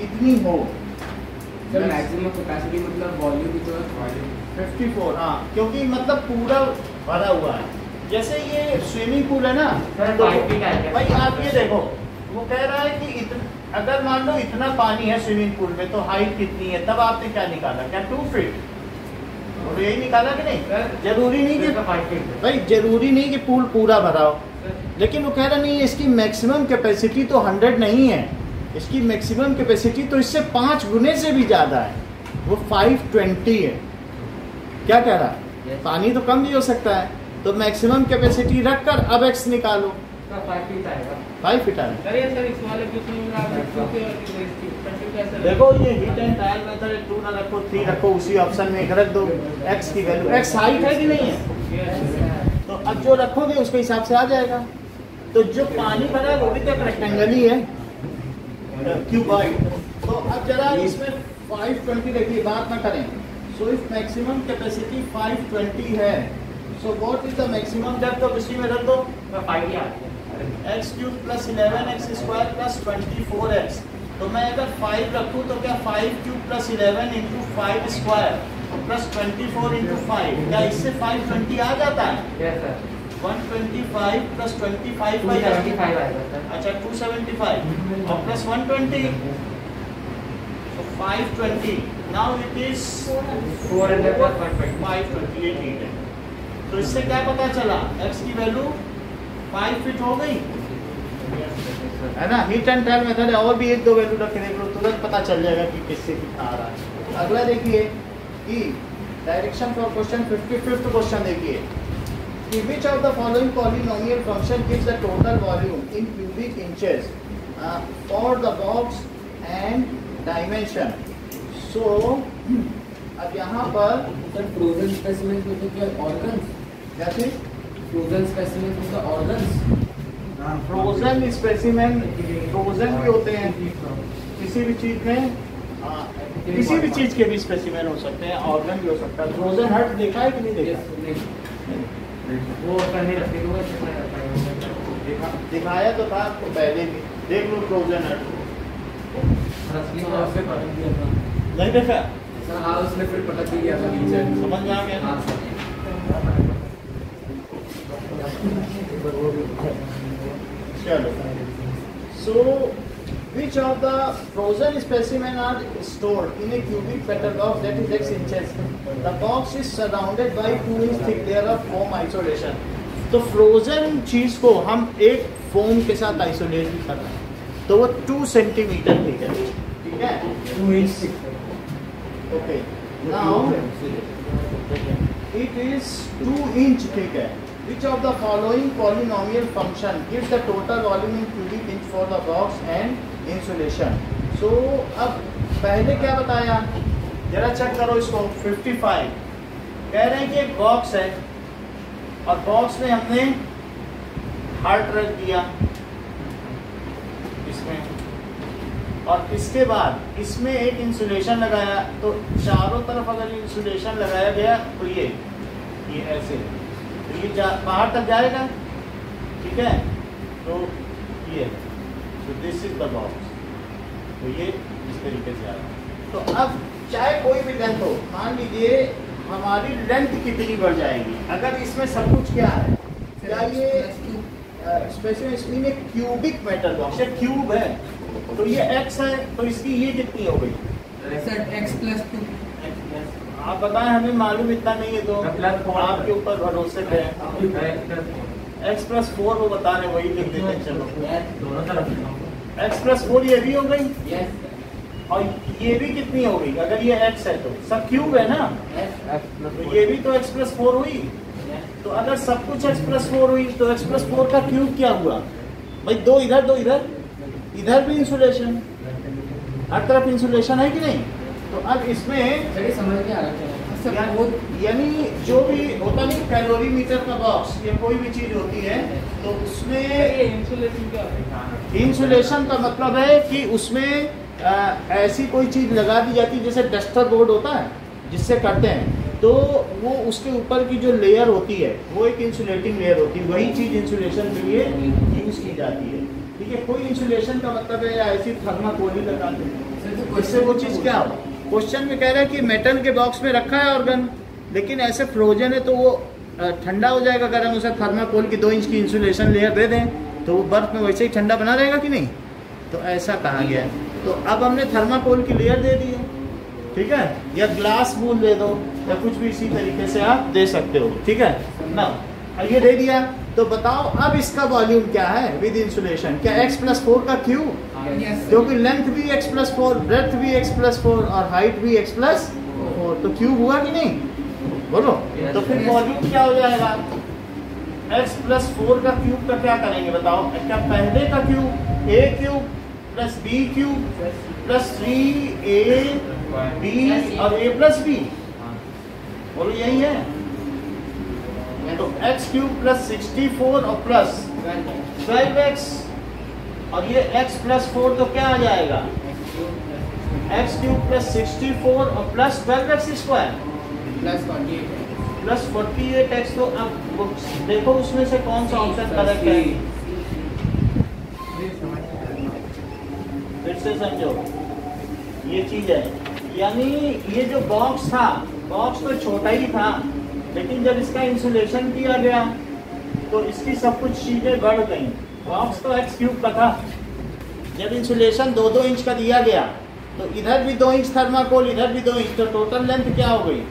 इतनी हो, सर मैक्सिमम कैपेसिटी मतलब वॉल्यूम की जो है 54, हाँ, क्योंकि मतलब पूरा भरा हुआ है। जैसे ये स्विमिंग पूल है ना, सर, तो 5 फीट है क्या? भाई आप ये देखो, वो कह रहा है कि अगर मान लो इतना पानी है स्विमिंग पूल में तो हाइट कितनी है, तब आपने क्या निकाला, क्या 2 फीट? और यही निकाला कि नहीं? जरूरी नहीं कि 5 फीट भाई जरूरी नहीं कि पूल पूरा भरा हो, लेकिन वो कह रहा नहीं है इसकी मैक्सिमम कैपेसिटी तो 100 नहीं है, इसकी मैक्सिमम कैपेसिटी तो इससे 5 गुने से भी ज़्यादा है, वो 520 है। क्या कह रहा है? पानी तो कम भी हो सकता है, तो मैक्सिमम कैपेसिटी रखकर अब एक्स निकालो। 5 फीट आएगा। 5 फीट आएगा। सर ये सर इस वाले क्वेश्चन में आप देखो ये हीट एंड ट्रायल मेथड है, 2 ना रखो 3 रखो, उसी ऑप्शन में एक रख दो। एक्स की वैल्यू, एक्स हाइट है कि नहीं है, तो अब जो रखोगे उसके हिसाब से आ जाएगा। तो जो पानी भरा है वो भी तो एक रेक्टेंगल ही है, क्यूबॉइड। तो अब जरा इसमें 520 देखिए, बात ना करें। सो इफ मैक्सिमम कैपेसिटी 520 है, so what is the maximum depth of इसी में रख दो 5 ही आती है। X cube plus 11x square plus 24x। तो मैं अगर 5 रखूँ तो क्या 5 cube plus 11 into 5 square plus 24 into 5, क्या इससे 520 आ जाता है? Yes sir. 125 प्लस 25 275 आएगा सर। अच्छा 275 और plus 120, so 520। Now it is 400 plus 120। 528 है। तो इससे क्या पता चला, x की वैल्यू 5 फीट हो गई है ना। हीट एंड ट्रायल मेथड है, और भी 1-2 वैल्यू रख के देख लो, तुरंत पता चल जाएगा कि किससे कितना आ रहा है। अगला देखिए कि direction for question 55th question देखिए कि which of the following polynomial function gives the total volume in cubic inches for the box and dimension. So अब यहाँ पर सर फ्रोजन स्पेसिमेन में तो क्या ऑर्गन्स, जैसे फ्रोजन स्पेसिमेन में तो ऑर्गन्स, फ्रोजन स्पेसिमेन फ्रोजन भी होते हैं किसी भी चीज में, किसी भी चीज के भी स्पेसिमेन हो सकते हैं, ऑर्गन भी हो सकता है। फ्रोजन हर्ट देखा है कि नहीं देखा? वो करने लगते हैं दिखाया तो था आपको पहले भी, देख लो फ्रोजन हर्ट। नहीं देखा? सर हाँ, उसने फिर पता चल गया था नीचे, समझ में आ गया? हाँ सर। चलो, so which of the frozen specimen are stored in a cubic metal box that is x inches? The box is surrounded by 2 inch thick layer of foam isolation. तो फ्रोजन चीज को हम एक फोम के साथ isolate कर रहे हैं, तो वो 2 सेंटीमीटर थिक है, ठीक है? 2 inch thick. Okay, now it is 2 inch thick है। Which of the following polynomial function gives the total volume in cubic inch for the box and insulation? So अब पहले क्या बताया, जरा चेक करो इसको। 55 कह रहे हैं कि एक बॉक्स है और बॉक्स में हमने हार्ट रख दिया इसमें, और इसके बाद इसमें एक इंसुलेशन लगाया, तो चारों तरफ अगर इंसुलेशन लगाया गया तो ये ऐसे ये बाहर तक जाएगा, ठीक है? तो ये दिस इज द बॉक्स, तो ये इस तरीके से आ रहा है। तो अब चाहे कोई भी लेंथ हो, मान लीजिए हमारी लेंथ कितनी बढ़ जाएगी अगर इसमें सब कुछ क्या है, क्या ये स्पेसिफिक में क्यूबिक मेटल बॉक्स है, क्यूब है, तो ये x है, तो इसकी ये कितनी हो गई? Sir x+2। आप बताएं, हमें मालूम इतना नहीं है, तो आपके ऊपर भरोसे पे x+4 वो बता रहे, वही लिख देते हैं। चलो दोनों तरफ x+4 ये भी हो गई, यस, और ये भी कितनी हो गई? अगर ये x है तो सब क्यूब है ना, तो ये भी तो x+4 हुई। तो अगर सब कुछ x+4 हुई तो x+4 का क्यूब क्या हुआ भाई? 2 इधर 2 इधर, इधर भी इंसुलेशन, हर तरफ इंसुलेशन है कि नहीं? तो अब इसमें चलिए समझ में आ रहा है। यानी जो भी होता नहीं, कैलोरीमीटर का बॉक्स या कोई भी चीज होती है, तो उसमें इंसुलेशन क्या है? इंसुलेशन का मतलब है कि उसमें ऐसी कोई चीज लगा दी जाती है, जैसे डस्टर बोर्ड होता है जिससे करते हैं, तो वो उसके ऊपर की जो लेयर होती है वो एक इंसुलेटिंग लेयर होती है, वही चीज इंसुलेशन के लिए यूज की जाती है। ठीक है, कोई इंसुलेशन का मतलब है या ऐसी थर्माकोल ही लगाते हैं। सर तो इससे वो चीज़ क्या हो, क्वेश्चन में कह रहा है कि मेटल के बॉक्स में रखा है ऑर्गन, लेकिन ऐसे फ्रोजन है तो वो ठंडा हो जाएगा अगर हम उसे थर्माकोल की 2 इंच की इंसुलेशन लेयर दे दें तो वो बर्फ में वैसे ही ठंडा बना रहेगा कि नहीं। तो ऐसा कहा गया है। तो अब हमने थर्माकोल की लेयर दे दी है, ठीक है, या ग्लास वूल दे दो या कुछ भी इसी तरीके से आप दे सकते हो, ठीक है ना। ये दे दिया तो बताओ अब इसका वॉल्यूम क्या है विद इंसुलेशन, क्या x+4 का क्यू, क्योंकि लेंथ भी x+4, ब्रेथ भी x+4 और हाइट भी x+4, तो क्यूब हुआ कि नहीं, बोलो। तो फिर वॉल्यूम क्या हो जाएगा, x+4 का क्यूब का क्या करेंगे बताओ, क्या पहले का cube a cube plus b cube plus 3ab और a+b, बोलो यही है। तो x क्यूब प्लस 64 और प्लस 12x और ये x+4 तो क्या आ जाएगा, x क्यूब प्लस 64 और plus 12x square plus 48x। तो अब देखो उसमें से कौन सा ऑप्शन करेक्ट है, फिर से समझो ये चीज है। यानी ये जो बॉक्स था, बॉक्स तो छोटा ही था, लेकिन जब इसका इंसुलेशन किया गया तो इसकी सब कुछ चीजें बढ़ गई। बॉक्स तो x क्यूब का था, जब इंसुलेशन 2-2 इंच का दिया गया तो इधर भी 2 इंच थर्माकोल, इधर भी 2 इंच, तो टोटल लेंथ क्या हो गई,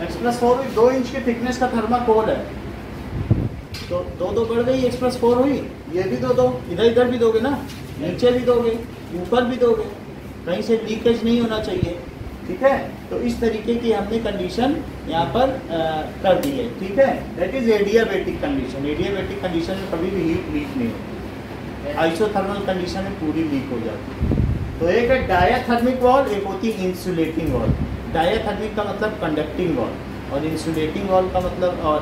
x+4 2 इंच के थिकनेस का थर्माकोल है, तो 2-2 बढ़ गई, x+4 हुई, ये भी 2-2, इधर भी दोगे ना, नीचे भी दोगे, ऊपर भी दोगे, कहीं से लीकेज नहीं होना चाहिए, ठीक है। तो इस तरीके की हमने कंडीशन यहाँ पर कर दी है, ठीक है। That is adiabatic condition. Adiabatic condition में कभी भी हीट लीक नहीं होती, आइसोथर्मल कंडीशन में पूरी लीक हो जाती है। तो एक है डायाथर्मिक वॉल, एक होती है इंसुलेटिंग वॉल। डायाथर्मिक का मतलब कंडक्टिंग वॉल और इंसुलेटिंग वॉल का मतलब और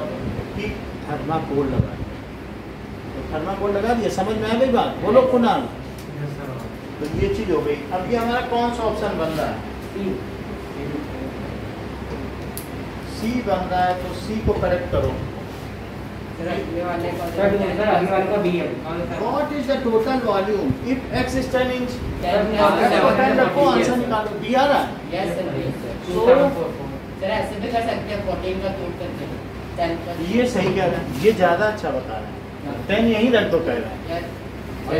कि थर्माकोल लगा दिया। तो थर्माकोल लगा दिया, समझ में आ गई बात, बोलो कुणाल। तो ये चीज हो गई। अब ये हमारा कौन सा ऑप्शन बन रहा है, सी बन रहा है, तो सी को करेक्ट करो। What is the total volume if x is 10 inch? रखो आंसर निकालो, बी आ रहा है। ऐसे भी कर सकते हैं 14 का तोड़ करके। ये सही कह रहा है, ये ज्यादा अच्छा बता रहा है। 10 यहीं रख दो कह रहा है,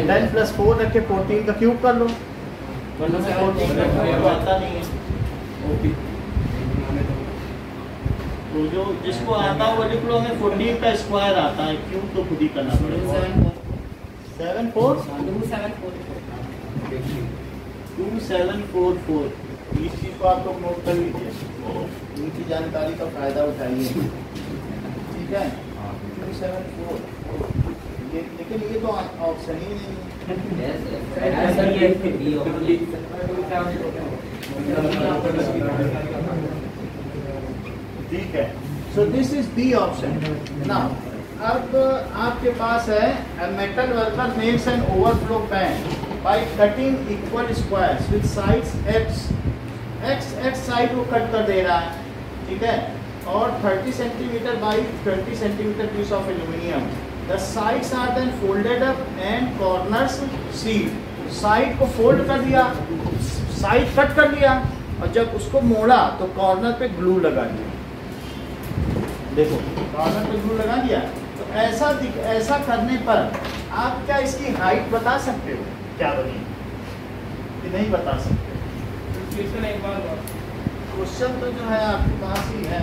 10 + 4 रख के 14 का क्यूब कर लो, वरना 14 का क्यूब आता नहीं है। तो जो जिसको आता है वो लिख लो, हमें 14 का स्क्वायर आता है, क्यूब तो खुद ही करना पड़ेगा। 2744 इस चीज को आप लोग नोट कर लीजिए, इनकी जानकारी का फायदा उठाइए, ठीक है। 274 ये, लेकिन ये तो ऑप्शन ही नहीं ठीक है। So this is B option. Now अब आपके पास है metal worker makes an overflow pan by cutting equal squares with sides x side को कट कर दे रहा है, ठीक है, और 30 centimetre by 20 centimetre piece of aluminium. The sides are then folded up and corners sealed. Side को fold कर दिया, साइड कट कर दिया, और जब उसको मोड़ा तो कॉर्नर पे ग्लू लगा दिया। देखो कॉर्नर पे ग्लू लगा दिया। तो ऐसा करने पर आप क्या इसकी हाइट बता सकते हो, क्या बनी कि नहीं बता सकते? क्वेश्चन तो जो है आपके पास ही है,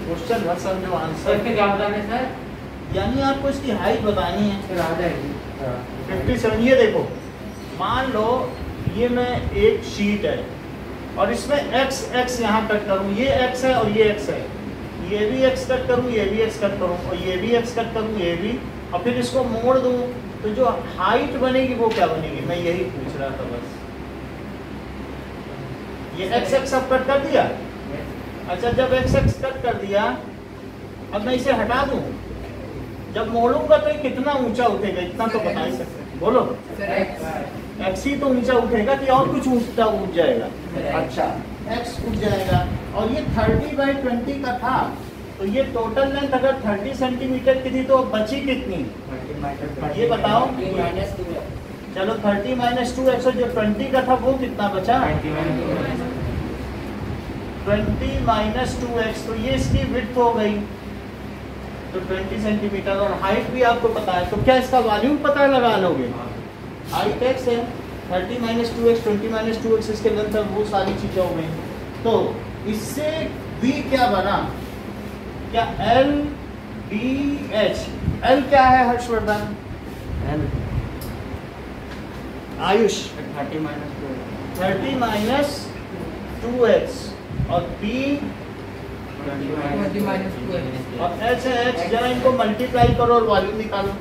क्वेश्चन मत समझो, आंसर यानी आपको इसकी हाइट बतानी है। 57। ये देखो, मान लो ये मैं एक शीट है और इसमें x यहाँ कट करूँ, ये x है और ये x है, ये भी x कट करूँ, ये भी x कट करूँ, और ये भी x कट करूँ, ये भी, और फिर इसको मोड़ दूँ, तो जो हाइट बनेगी वो क्या बनेगी, मैं यही पूछ रहा था बस। ये x सब कट कर दिया। अच्छा, जब x कट कर दिया, अब मैं इसे हटा दूँ, जब मोड़ूंगा तो ये कितना ऊंचा उठेगा, इतना तो बता ही सकते हैं, बोलो। x ही तो ऊंचा उठेगा कि और कुछ ऊंचा उठ जाएगा? अच्छा, x उठ जाएगा। और ये 30/20 का था, तो ये टोटल लेंथ अगर 30 सेंटीमीटर की थी तो बची कितनी, ये बताओ। चलो 30 माइनस 2x, जो 20 का था वो कितना बचा, 20 माइनस 2x, तो ये इसकी विड्थ हो गई तो 20 सेंटीमीटर, और हाइट भी आपको पता है, तो क्या इसका वॉल्यूम पता लगा लोगे, हाइट x है, 30 माइनस 2x, 20 माइनस 2x इसके लेंथ है, वो सारी चीजें हो गई। तो इससे v क्या बना, क्या L B H, L क्या है Harshvardhan, Ayush 30 minus 30 minus 2x, और B 20 माइनस 2x, और H है H, जरा इनको मल्टीप्लाई करो और वॉल्यूम निकालो।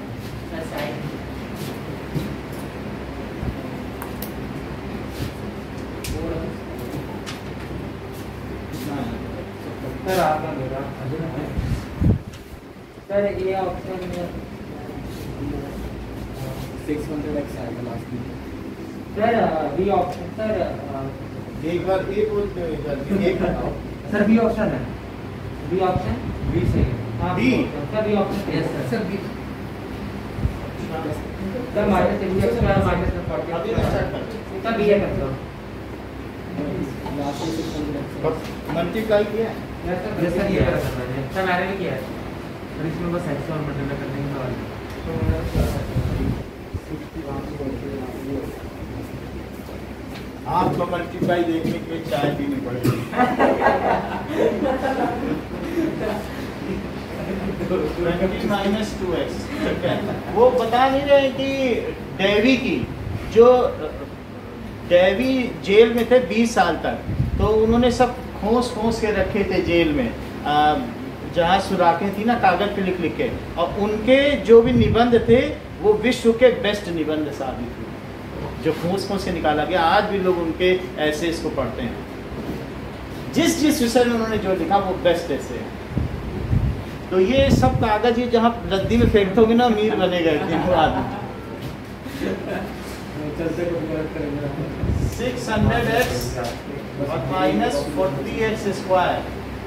सर आपका मेरा सर ये ऑप्शन 600x आएगा लास्ट में सर, बी ऑप्शन सर, एक बार ए बोलते हो, एक बताओ सर बी ऑप्शन है, बी ऑप्शन बी सही है, हाँ B sir B option yes sir B sir minus x square minus 40 अभी मैं चेक करता सर बी है मतलब हूं, मल्टीप्लाई किया है। यस सर ये करना है सर, मैंने भी किया है सर, इसमें बस x और मल्टीप्लाई करने का सवाल है। आपको मल्टीप्लाई देखने के लिए चाय पीनी पड़ेगी। 20 माइनस 2x, ठीक है। वो बता नहीं रहे कि डेवी की, जो डेवी जेल में थे 20 साल तक, तो उन्होंने सब खोस खोस के रखे थे जेल में, जहाँ सुराखें थी ना कागज पे लिख लिख के, और उनके जो भी निबंध थे वो विश्व के बेस्ट निबंध साबित हुए, जो खोस खोस के निकाला गया। आज भी लोग उनके ऐसे इसको पढ़ते हैं, जिस जिस विषय में उन्होंने जो लिखा वो बेस्ट ऐसे है। तो ये सब कागज ये जहाँ रद्दी में फेंक दोगे ना, अमीर बनेगा इतने आदमी। 600x और माइनस 40x स्क्वायर,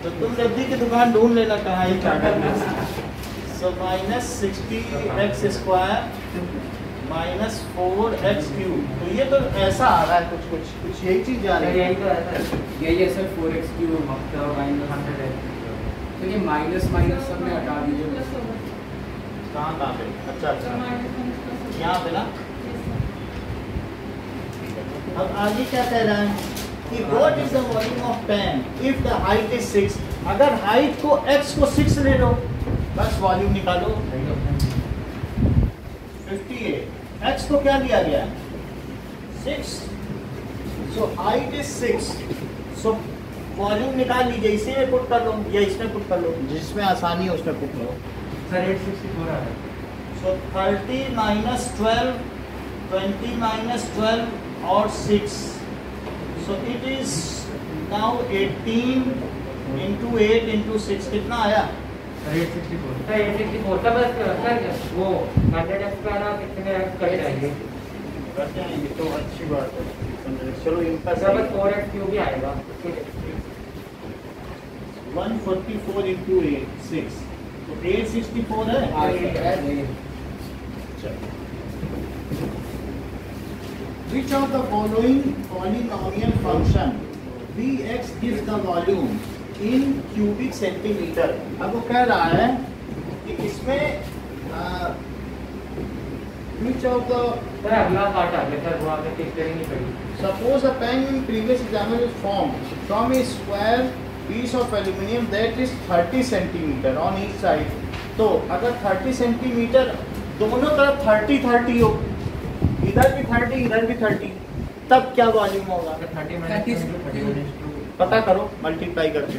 तो तुम रद्दी की दुकान ढूंढ लेना कहाँ है कागज में। So minus 60x square minus 4x cube, तो ये तो ऐसा आ रहा है, कुछ यही चीज जा रही है। यही तो है सर, यही है sir 4x cube minus 100x, तो ये माइनस माइनस सब में हटा दीजिए। कहाँ पे, अच्छा यहाँ पे ना। अब आगे क्या कह रहा है कि what is the volume of pen if the height is 6, अगर हाइट को x को 6 ले लो, बस वॉल्यूम निकालो। 58, x को क्या लिया गया, 6, so height is 6, so volume निकाल लीजिए, इसी में पुट कर लो या इसमें पुट कर लो, जिसमें आसानी है उसमें पुट लो। सर 864 आ रहा है, सो 30 माइनस 12, 20 माइनस 12 और 6, so it is now 18 into 8 into 6, कितना आया सर 864 सर 864 का बस सर वो 100x स्क्वायर आप कितने x कर जाएंगे, कर जाएंगे तो अच्छी बात है। चलो इनका सर बस 4x क्यूब ही आएगा, 144 इंटू 8 6, तो 864 है। Which of the following polynomial function Vx gives the volume in cubic centimeter? अब वो कह रहा है कि इसमें which of the सर अगला पार्ट आ गया सर, वो आपने टिक करेंगे पड़ी। suppose a pen in previous example is formed from a square piece of aluminium that is 30 centimeter on each side, तो अगर 30 सेंटीमीटर दोनों तरफ 30 30 हो, इधर भी 30 इधर भी 30, तब क्या वॉल्यूम होगा, 30 माइनस 2 पता करो मल्टीप्लाई करके।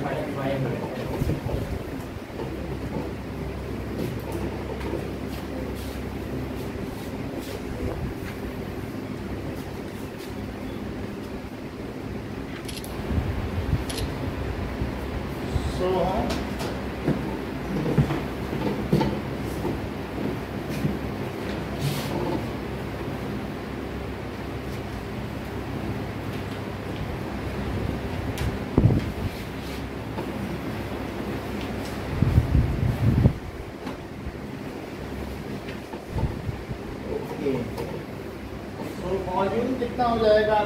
कितना हो जाएगा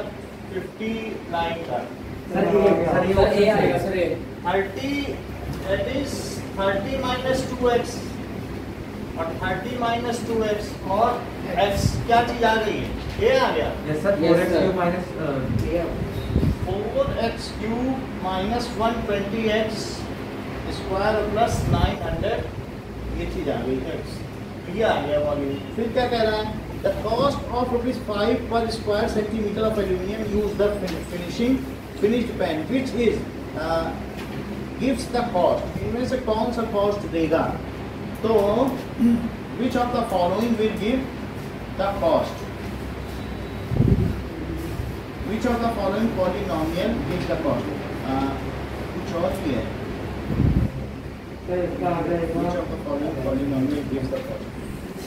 59 का सर ये आएगा सर ये 30 that is 30 minus 2x और 30 minus 2x और x क्या चीज आ गई है a आ गया yes sir 4x minus 4x cube minus 120x square plus 900 ये चीज आ गई x ये आ गया वॉल्यूम। फिर क्या कह रहा है द कॉस्ट ऑफ ₹5 पर square centimetre of aluminium use the finished pan which is gives the cost. इनमें से कौन सा कॉस्ट देगा तो which of the following will give the cost which of the following polynomial gives the cost. कुछ और भी है which of the following polynomial gives the cost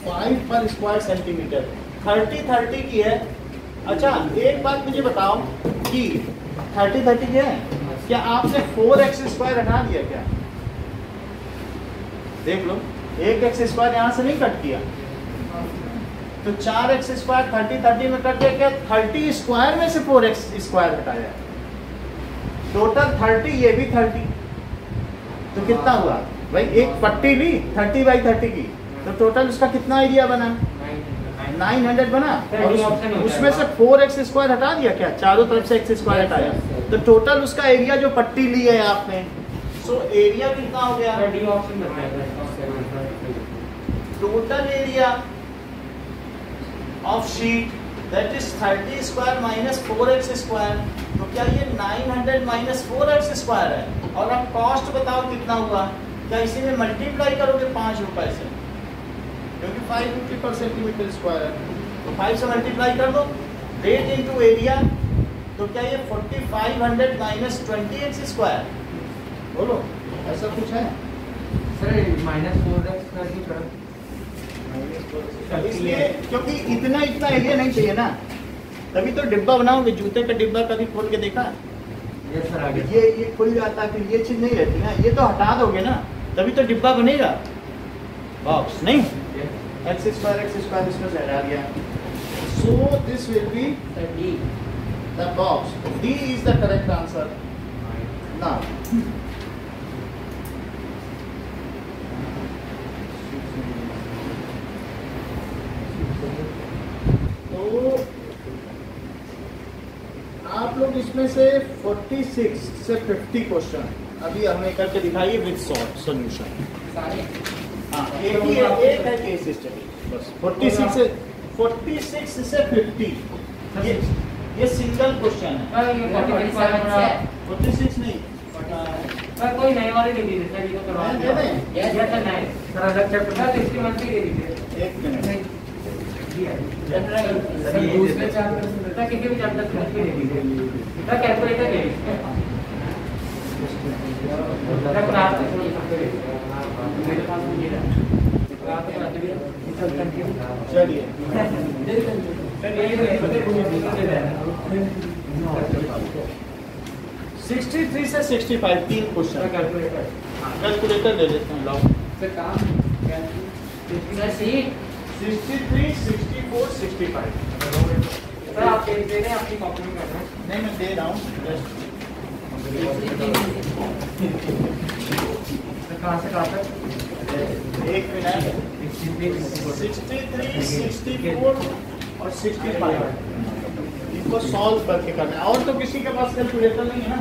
5 पर स्क्वायर सेंटीमीटर 30 की है। अच्छा एक बात मुझे बताओ कि 30 की है क्या आपने 4x स्क्वायर हटा दिया क्या देख लो 1x स्क्वायर यहाँ से नहीं कट किया तो 4x स्क्वायर 30 में कट गया क्या 30 स्क्वायर में से 4x स्क्वायर हटाया टोटल 30 ये भी 30 तो कितना हुआ भाई एक पट्टी ली 30/30 की तो टोटल उसका कितना एरिया बना 900 बना और उसमें से 4x स्क्वायर हटा दिया क्या चारों तरफ से x स्क्वायर हटाया तो टोटल उसका एरिया जो पट्टी ली है आपने सो एरिया कितना हो गया total area of sheet that is 30 square minus 4x square तो क्या ये 900 माइनस 4x स्क्वायर है और अब कॉस्ट बताओ कितना हुआ क्या इसी में मल्टीप्लाई करोगे 5 रुपए से क्योंकि 5 रुपये पर सेंटीमीटर स्क्वायर है तो 5 से मल्टीप्लाई कर दो रेट इनटू एरिया तो क्या ये 4500 माइनस 20x स्क्वायर बोलो ऐसा कुछ है सर -4x का ही इसलिए क्योंकि इतना एरिया नहीं चाहिए ना तभी तो डिब्बा बनाओगे जूते का डिब्बा कभी खोल के देखा यस सर आगे ये खुल जाता है फिर ये चीज नहीं रहती ना ये तो हटा दोगे ना तभी तो डिब्बा बनेगा बॉक्स नहीं x स्क्वायर इसमें से हटा दिया so this will be the box D is the correct answer now तो आप लोग इसमें से 46 से 50 क्वेश्चन अभी हमें करके दिखाइए विद सॉल्यूशन हाँ एक है केस स्टडी बस 46 से 50 ये सिंगल क्वेश्चन है 46 नहीं कोई नए वाले दे दीजिए सर ये तो करवा दे दें यस सर नए सर अलग चैप्टर सर इसकी मंथली दे दीजिए एक मिनट सर दूसरे चैप्टर से किसी भी चैप्टर से मंथली दे दीजिए सर कैलकुलेटर दे दीजिए सर क्लास मेरे पास मुझे चलिए सर ये 63 से 65 तीन क्वेश्चन कैलकुलेटर कैलकुलेटर ले लेते हैं लाओ सर काम सर सीट 63 64 65 सर आप दे रहे हैं अपनी कॉपी में करना नहीं मैं दे रहा हूँ सर कहाँ से कहाँ तक एक मिनट 63 64 और 65 इनको सॉल्व करके करना है और तो किसी के पास कैलकुलेटर नहीं है ना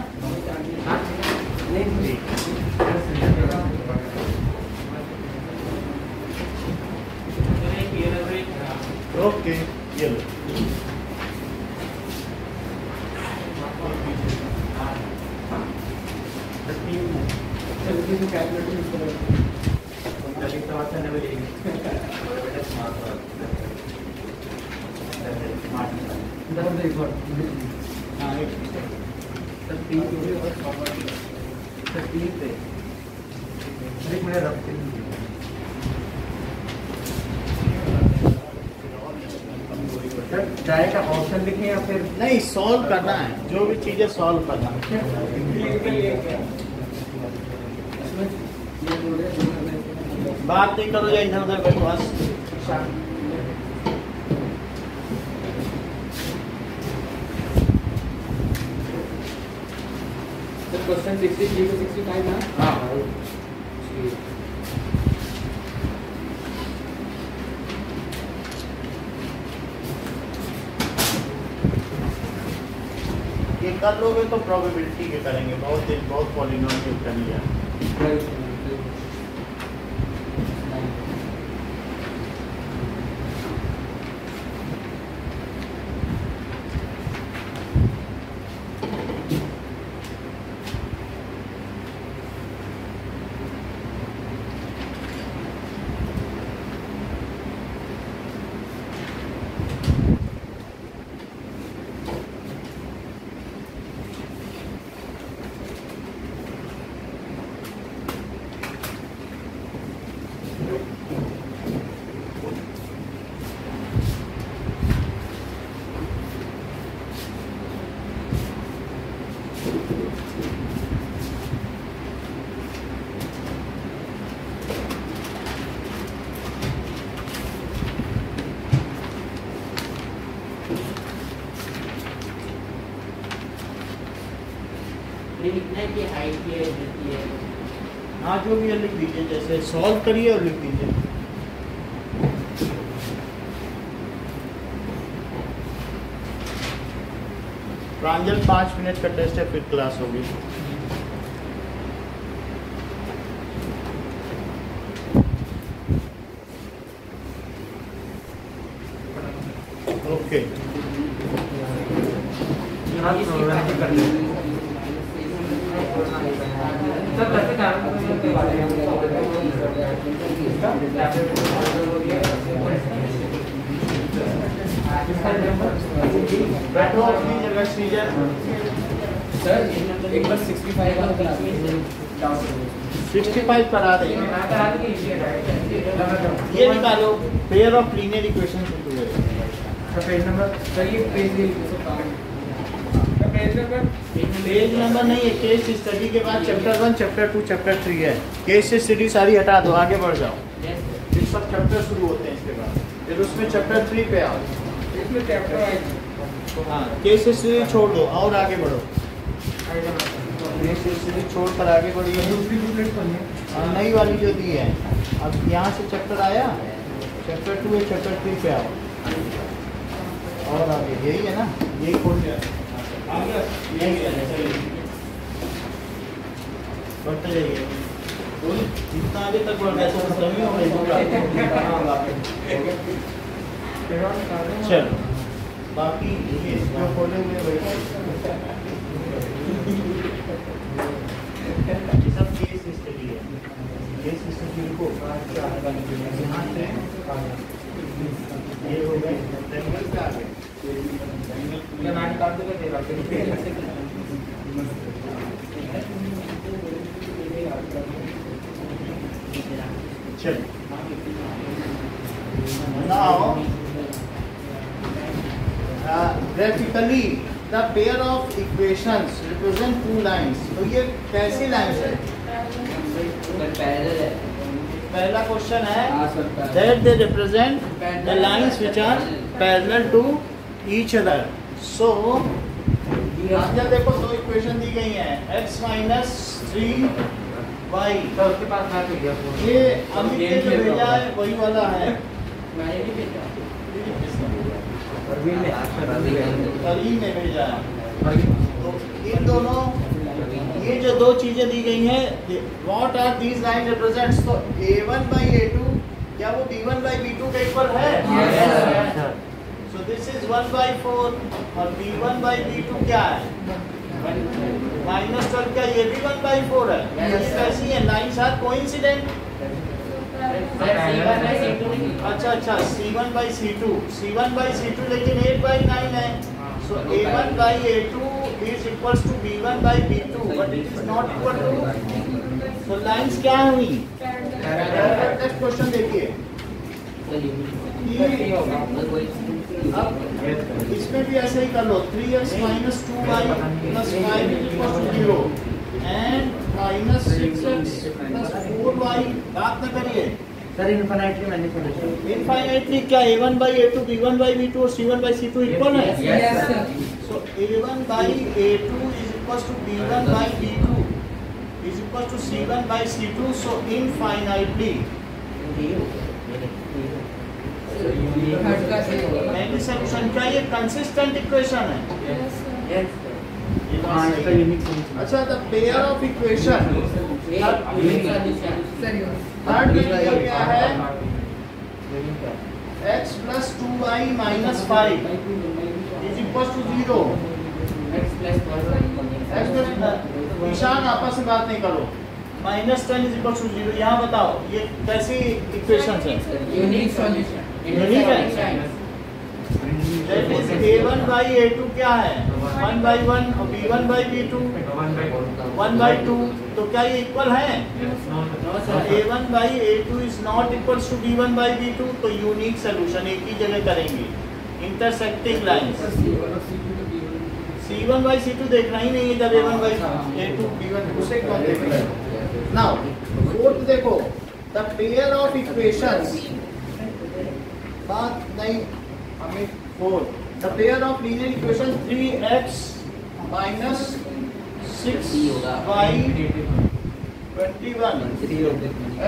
ओके ये लो डायरेक्ट ऑप्शन लिखें या फिर नहीं सॉल्व करना है जो भी चीजें सॉल्व करना है बात नहीं करो या इधर उधर बकवास सर क्वेश्चन 63 to 65 ना? हाँ ये कर लोगे तो प्रोबेबिलिटी के करेंगे, बहुत पॉलिनोमियल कर लिया। लिखना है कि हाइट ये है। हाँ जो भी है लिख दीजिए, जैसे सॉल्व करिए और लिख दीजिए। प्रांजल 5 मिनट का टेस्ट है, फिर क्लास होगी। ओके सर कैसे बैठो अपनी जगह सीजर। सर एक बार 65 वाला क्लास में 65 करा देंगे। ये निकालो pair of linear equation. Page number sir ये पेज नंबर नहीं है, केस स्टडी के बाद चैप्टर 1 चैप्टर 2 चैप्टर 3 है। केस स्टडी सारी हटा दो, आगे बढ़ जाओ। फिर सब चैप्टर शुरू होते हैं इसके बाद, फिर उसमें चैप्टर 3 पे आओ। इसमें चैप्टर हाँ केस स्टडी छोड़ दो और आगे बढ़ो। केस स्टडी छोड़ कर आगे बढ़िए। दूसरी बुकलेट पढ़नी नई वाली जो दी है, अब यहाँ से चैप्टर आया, चैप्टर 2 है, चैप्टर 3 पे आओ और आगे। यही है ना, यही खोल दिया बढ़ते जाइए। जितना आगे तक बढ़ गया तो खत्म ही हो गई। चलो बाकी ये जो खोले हुए वही सब केस स्टडी है। केस स्टडी को यहाँ से ये हो गए ट्रायंगल पे आ गए। चलो now graphically the pair of equations represent two lines। तो ये कैसी लाइंस है? पहला क्वेश्चन है that they represent the lines which are parallel to each other। so जब देखो दो इक्वेशन दी गई हैं, x minus 3y। तो उसके पास ना भेजिए ये अमित ने जो भेजा है वही वाला है। मैंने भी भेजा। करीम ने भेजा है। तो इन दोनों ये जो दो चीजें दी गई हैं, what are these line represents? तो a1 by a2 क्या वो b1 by b2 के इक्वल है? सो दिस इज 1 by 4 और b1 by b2 क्या है? -12। क्या ये भी 1 by 4 है? ये कैसी है? Lines are coincident. अच्छा c1 by c2, c1 by c2 लेकिन 8 by 9 है। so a1 by a2 is equals to b1 by b2 but it is not equal to। so lines क्या हुई? नेक्स्ट क्वेश्चन देखिए। अब इसमें भी ऐसे ही कर लो। 3x minus 2y plus 5 is equals to 0 and minus 6x plus 4y। बात न करिए सर इनफिनिटली मैंने सोल्यूशन। इनफाइनाइटली क्या a1 by a2 b1 by b2 और c1 by c2 इक्वल है? Yes sir. so a1 by a2 is equal to B1 by B2 is equal to C1 by C2, so infinitely पहली solution क्या ये consistent equation है? ये बात सही है। अच्छा, the pair of equation third variable क्या है? x plus 2y minus 5 is equals to 0। Ishan आपस में बात नहीं करो। -10 is equals to 0। यहाँ बताओ ये कैसी इक्वेशन है? Unique solution. यूनिक है। That is a1 by a2 क्या है? 1 by 1 और b1 by b2 1 by 2, तो क्या ये इक्वल है? a1 by a2 is not equals to b1 by b2, तो यूनिक सोल्यूशन एक ही जगह करेंगे। Intersecting lines c1 by c2 देखना ही नहीं है जब a1 by a2 b1 उसे कौन देख रहा है? नाउ फोर्थ देखो, द पेयर ऑफ इक्वेशंस बात नहीं हमें 4 the pair of linear equation 3x minus 6y 21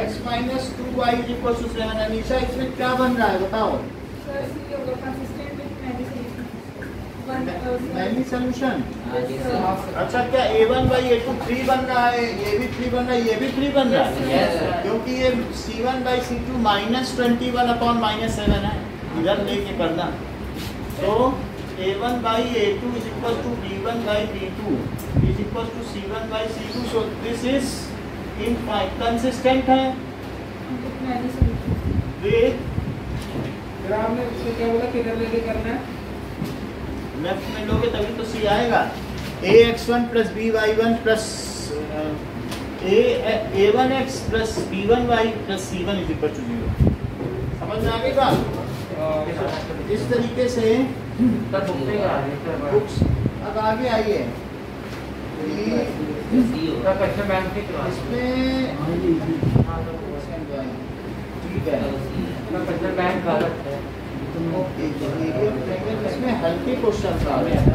x minus 2y is equal to 7। Anisha इसमें क्या बन रहा है बताओ? Many solution. अच्छा, क्या a1 by a2 3 बन रहा है? ये भी 3 बन रहा है, ये भी 3 बन रहा है, क्योंकि ये c1 by c2 -21 upon -7 है। इधर लेके करना, तो a1 by a2 is equal to b1 by b2 is equal to c1 by c2, so this is consistent है with आपने इसको क्या बोला, किधर लेके करना है? लेफ्ट में लोगे तभी तो c आएगा। ax1 plus by1 plus a1x plus b1y plus c1 is equal to 0। समझ में आ गई बात? इस तरीके से बुक्स अब आगे आइए। इसमें ठीक है, इसमें हल्के क्वेश्चन आ रहे हैं।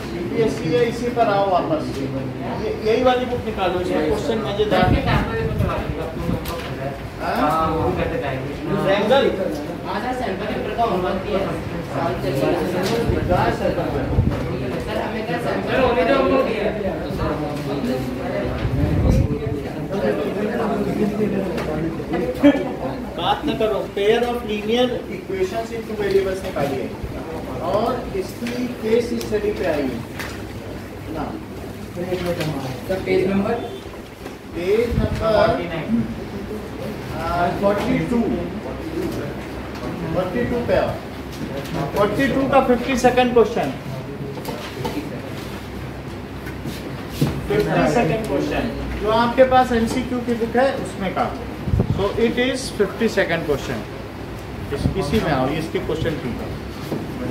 सीबीएसई है, इसी पर आओ वापस। यही वाली बुक निकालो, इसमें क्वेश्चन मजेदार है। ट्रायंगल आधा सैंपल पेपर का होमवर्क दिया है साल चलिए सर, हमें क्या सैंपल होने दो हम लोग दिया बात न करो। Pair of linear equations in two variables निकालिए और इसकी केस स्टडी पे आइए ना। पेज नंबर 42 पे आओ। 42 का 52nd क्वेश्चन, 52nd क्वेश्चन जो आपके पास एमसीक्यू की बुक है उसमें का। So it is 52nd question. इसी में आओ, इसके क्वेश्चन की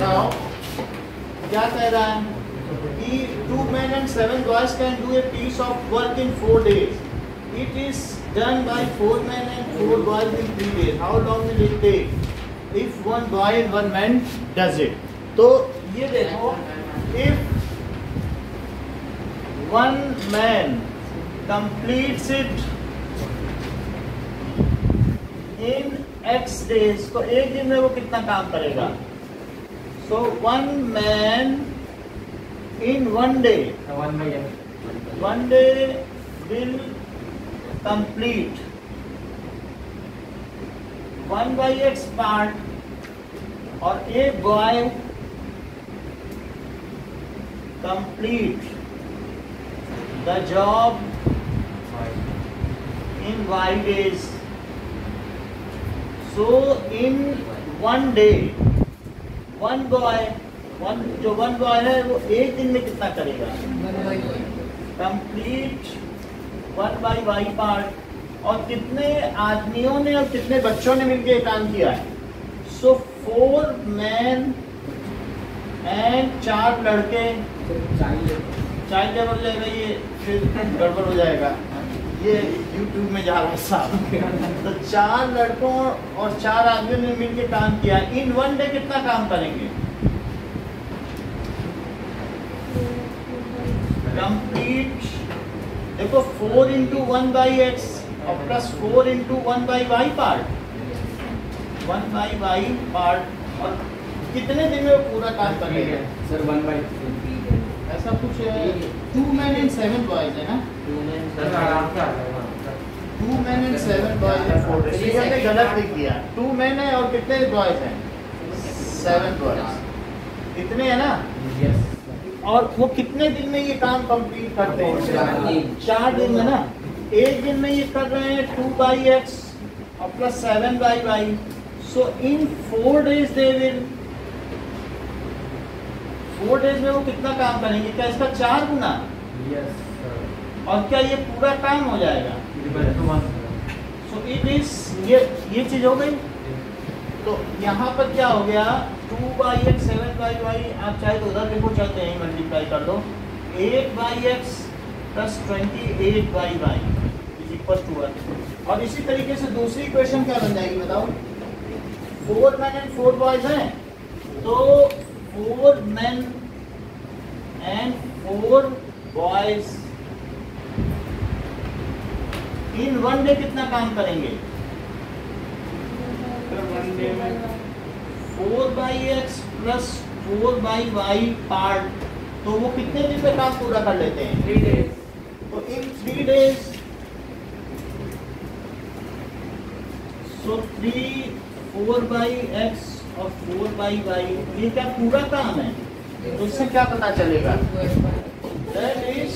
नाउ क्या कह रहा है कि 2 men and 7 boys can do a piece of work in 4 days. It is done by 4 men and 4 boys in 3 days. How long will it take if 1 boy and 1 man does it? तो ये देखो, if 1 man completes it in X days, तो एक दिन में वो कितना काम करेगा? So 1 man in 1 day, 1 day will complete 1 by X part और एक boy complete the job in Y days. So in 1 day one boy है वो एक दिन में कितना करेगा? Complete 1 by Y part. और कितने आदमियों ने और कितने बच्चों ने मिलकर काम किया है? सो 4 men एंड 4 लड़के। चाइल्ड लेबर हो जाएगा, ये फिर गड़बड़ हो जाएगा। ये YouTube में जा रहा है साहब। तो 4 लड़कों और 4 आदमियों ने मिलकर काम किया। इन 1 डे कितना काम करेंगे? कंप्लीट, देखो 4 into 1 by x और plus 4 into 1 by y part, 1 by y part. और कितने दिन में वो पूरा काम करेंगे? सर 1/3 ऐसा कुछ 2 men and 7 boys है ना? सर आराम से आ जाएगा। 2 men and 7 boys and 4 days। ये हमने गलत लिख दिया। 2 men है और कितने boys हैं? 7 boys। इतने है ना? यस। और वो कितने दिन में ये काम कंप्लीट करते हैं? 4 दिन में ना। एक दिन में ये कर रहे हैं 2 by x और plus 7 by y। So in 4 days they will, 4 days में वो कितना काम करेंगे? क्या इसका 4 गुना? Yes sir. और क्या ये पूरा काम हो जाएगा? सो इट इज, ये चीज हो गई। तो यहाँ पर क्या हो गया? 2 by x 7 by y, आप चाहे तो उधर देखो, चलते हैं मल्टीप्लाई कर दो। 8 by x plus 28 by y is equal to 1। और इसी तरीके से दूसरी इक्वेशन क्या बन जाएगी बताओ? 4 men and 4 boys हैं, तो 4 men and 4 boys in 1 day कितना काम करेंगे? 4 by x plus 4 by y part. तो वो कितने दिन में काम पूरा कर लेते हैं? 3 days। तो इन 3 days, सो 4 by x और 4 by y, ये क्या पूरा काम है? तो इससे क्या पता चलेगा? That is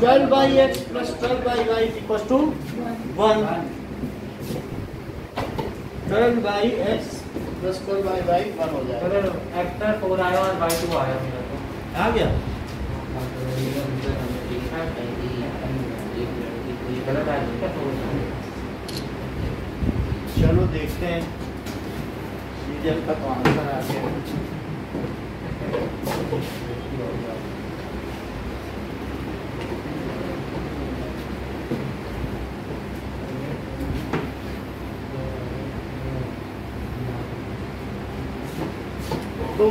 12 by x plus 12 by y is equals to 1। 12 by x plus 12 by y 1 हो जाएगा। सर एक्टर 4 आया और y 2 आया मेरा तो। आ गया? गलत आया क्या? चलो देखते हैं सीरियल का तो आंसर आ गया। तो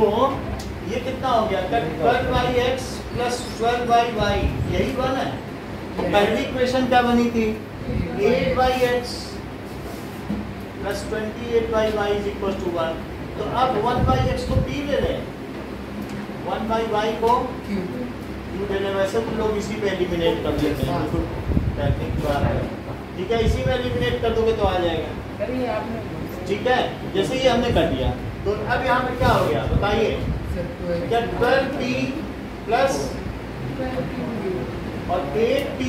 ये कितना हो गया? 12 by x plus 12 by y, यही 1 है। पहली इक्वेशन क्या बनी थी? 8 by x plus 28 by y is equal to 1। तो अब 1 by x को p ले लें, 1 by y को q ले लें। वैसे तो लोग इसी पे एलिमिनेट कर लेते हैं, टेक्निक द्वारा। ठीक है, इसी में एलिमिनेट कर दोगे तो आ जाएगा। सर ये आपने ठीक है, जैसे ये हमने कर दिया। तो अब यहाँ पे क्या हो गया बताइए? क्या 12p प्लस और 8p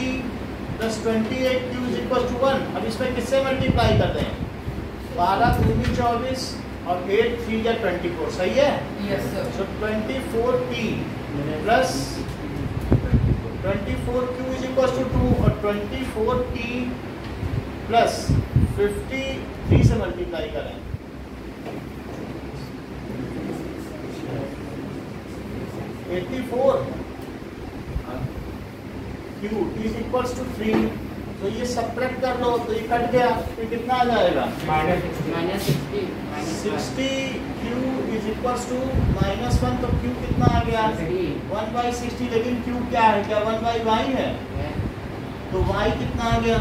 plus 28q is equal to 1। अब इसमें किससे मल्टीप्लाई करते हैं? 12 दूनी 24 और 8 3 या 24, सही है? Yes sir. So 24p plus 24q is equal to 2 और 24t प्लस 53 से मल्टीप्लाई करें। 84 q इज इक्वल्स टू 3। तो ये सब्ट्रैक्ट कर लो तो ये कट गया, तो कितना आ जाएगा? -60 60 q इज इक्वल्स टू -1। तो q कितना आ गया? 1 by 60। लेकिन q क्या है? क्या 1 by y है? तो y कितना आ गया?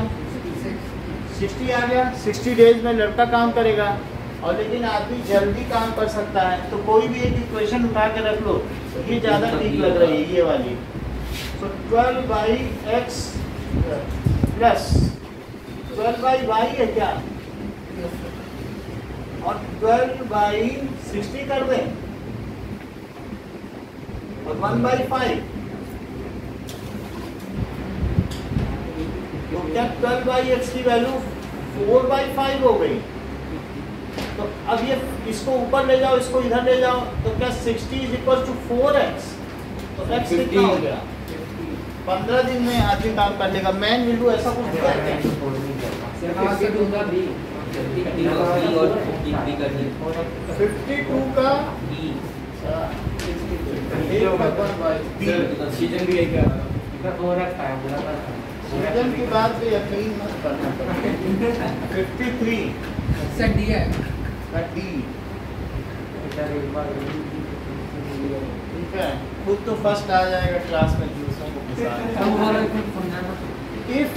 60 आ गया। 60 डेज में लड़का काम करेगा, और लेकिन आदमी जल्दी काम कर सकता है। तो कोई भी एक इक्वेशन उठा के रख लो, ये ज़्यादा ठीक लग रही है, ये वाली। तो 12 by x plus 12 by y है क्या? और 12 by 60 कर दें और 1 by 5। तो क्या 12 by x की वैल्यू 4 by 5 हो गई? तो अब ये इसको ऊपर ले जाओ, इसको इधर ले जाओ, तो क्या 60 इज इक्वल टू 4x। तो x कितना हो गया? 15 दिन में आदमी काम कर लेगा। मैन विल डू, ऐसा कुछ दिया है? 52 का भी 52 का सीजन भी है क्या? 4x आया बोला था। सूजन की बात पे यकीन मत करना। 53 सर डी है। डी ठीक है, खुद तो फर्स्ट आ जाएगा क्लास में, दूसरों को पिसाएगा। If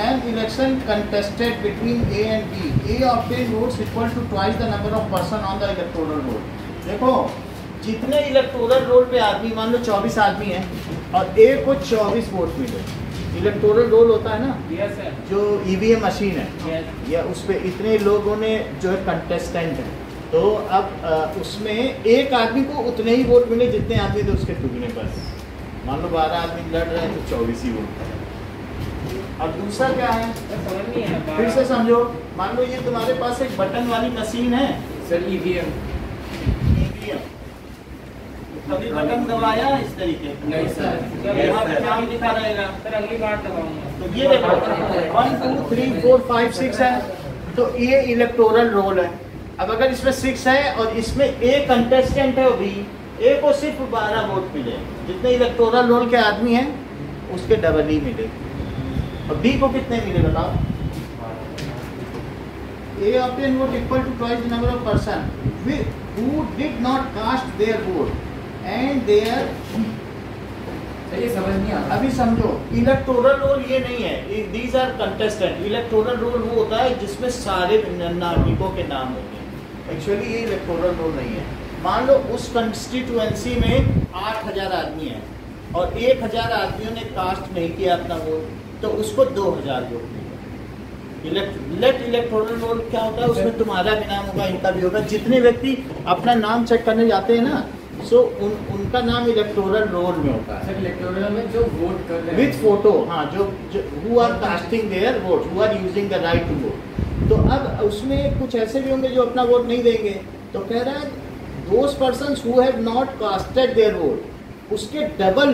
an election contested between A and B, A obtained votes equal to twice the number of person on the electoral roll. देखो जितने इलेक्टोरल रोल पे आदमी, मान लो 24 आदमी है और A को 24 वोट मिले। इलेक्टोरल रोल होता है ना, यस सर, जो ईवीएम मशीन है, यस या उस पे इतने लोगों ने जो है कंटेस्टेंट है, तो अब उसमें एक आदमी को उतने ही वोट मिले जितने आदमी थे उसके दुगने। बस मान लो 12 आदमी लड़ रहे हैं तो 24 ही वोट। और दूसरा क्या है, समझ नहीं है, फिर से समझो, मान लो ये तुम्हारे पास एक बटन वाली मशीन है, सर ईवीएम। कभी बटन दबाया इस तरीके नहीं सर, यहाँ पे नाम लिखा रहेगा, सर अगली बार दबाऊंगा। तो ये देखो 1 2 3 4 5 6 है, तो ये इलेक्टोरल रोल है। अब अगर इसमें 6 है और इसमें ए कंटेस्टेंट है, भी ए को सिर्फ 12 वोट मिले, जितने इलेक्टोरल रोल के आदमी हैं उसके डबल ही मिले। और बी को कितने मिले बताओ? A obtained vote equal to twice the number of person who did not cast their vote and their। Sir ये समझ नहीं आता। अभी समझो, इलेक्टोरल रोल ये नहीं है, these are contestant. Electoral roll वो होता है जिसमें सारे नागरिकों के नाम होते हैं। एक्चुअली ये इलेक्टोरल रोल नहीं है। मान लो उस कंस्टिट्यूएंसी में 8000 आदमी हैं और 1000 आदमियों ने कास्ट नहीं किया अपना वोट, तो उसको 2000 वोट मिलेगा। लेट इलेक्टोरल रोल क्या होता है, उसमें तुम्हारा भी नाम होगा, इनका भी होगा। जितने व्यक्ति अपना नाम चेक करने जाते हैं ना, सो उनका नाम इलेक्टोरल रोल में होता है। सर इलेक्टोरल में जो वोट कर रहे हैं विथ फोटो, हाँ, जो who are casting their vote, who are using the right to vote. तो अब उसमें कुछ ऐसे भी होंगे जो अपना वोट नहीं देंगे, तो कह रहा है those persons who have not casted their vote, उसके डबल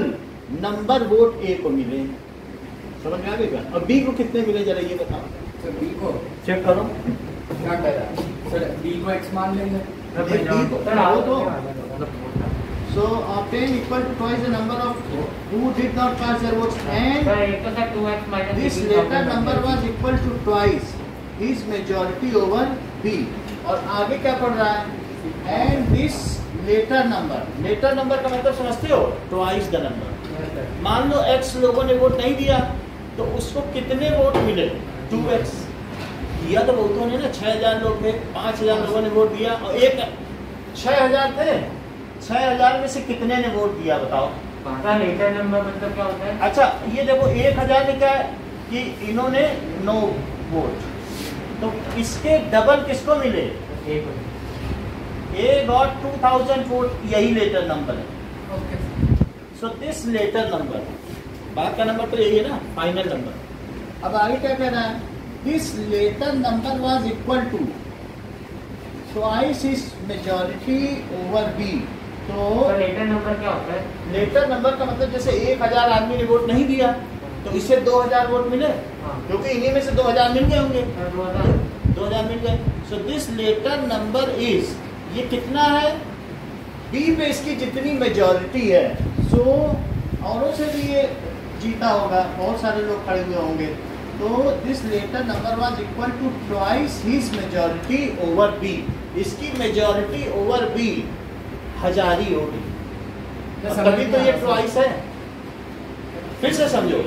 नंबर वोट ए को मिले। समझ में आ गया? और बी को कितने मिले जरा ये बताओ। सर बी को चेक करो क्या कर रहा है? सर बी को एक्स मान लेंगे। So obtain equal to twice the number of who did not cast their votes and this later number was equal to twice his majority over B। और आगे क्या पढ़ रहा है, and this later number का मतलब समझते हो, twice the number। मान लो x लोगों ने वोट नहीं दिया तो उसको कितने वोट मिले, 2x। दिया तो बहुतों ने ना, 6000 लोग थे, 5000 लोगों ने वोट दिया और एक 6000 थे, 6000 में से कितने ने वोट दिया बताओ? लेटर नंबर मतलब क्या होता है? अच्छा ये देखो 1000 ने क्या है कि इन्होंने 9 वोट, तो इसके डबल किसको मिले? ए गॉट 2000 वोट, यही लेटर नंबर है। Okay. So this latter number, बात का नंबर तो यही है ना, फाइनल नंबर। अब आगे क्या कह रहा है, this latter number was equal to twice his majority over B. तो लेटर नंबर क्या होता है? लेटर नंबर का मतलब जैसे 1000 आदमी ने वोट नहीं दिया तो इससे 2000 वोट मिले, क्योंकि इन्हीं में से 2000 मिल गए होंगे, 2000 मिल गए। So this latter number is, ये कितना है, बी पे इसकी जितनी मेजॉरिटी है, सो औरों से भी ये जीता होगा, बहुत सारे लोग खड़े हुए होंगे, तो this latter number was equal to twice his majority over B. इसकी मेजॉरिटी ओवर बी 1000 ही होगी, तभी तो ये ट्वाइस है। फिर से समझो,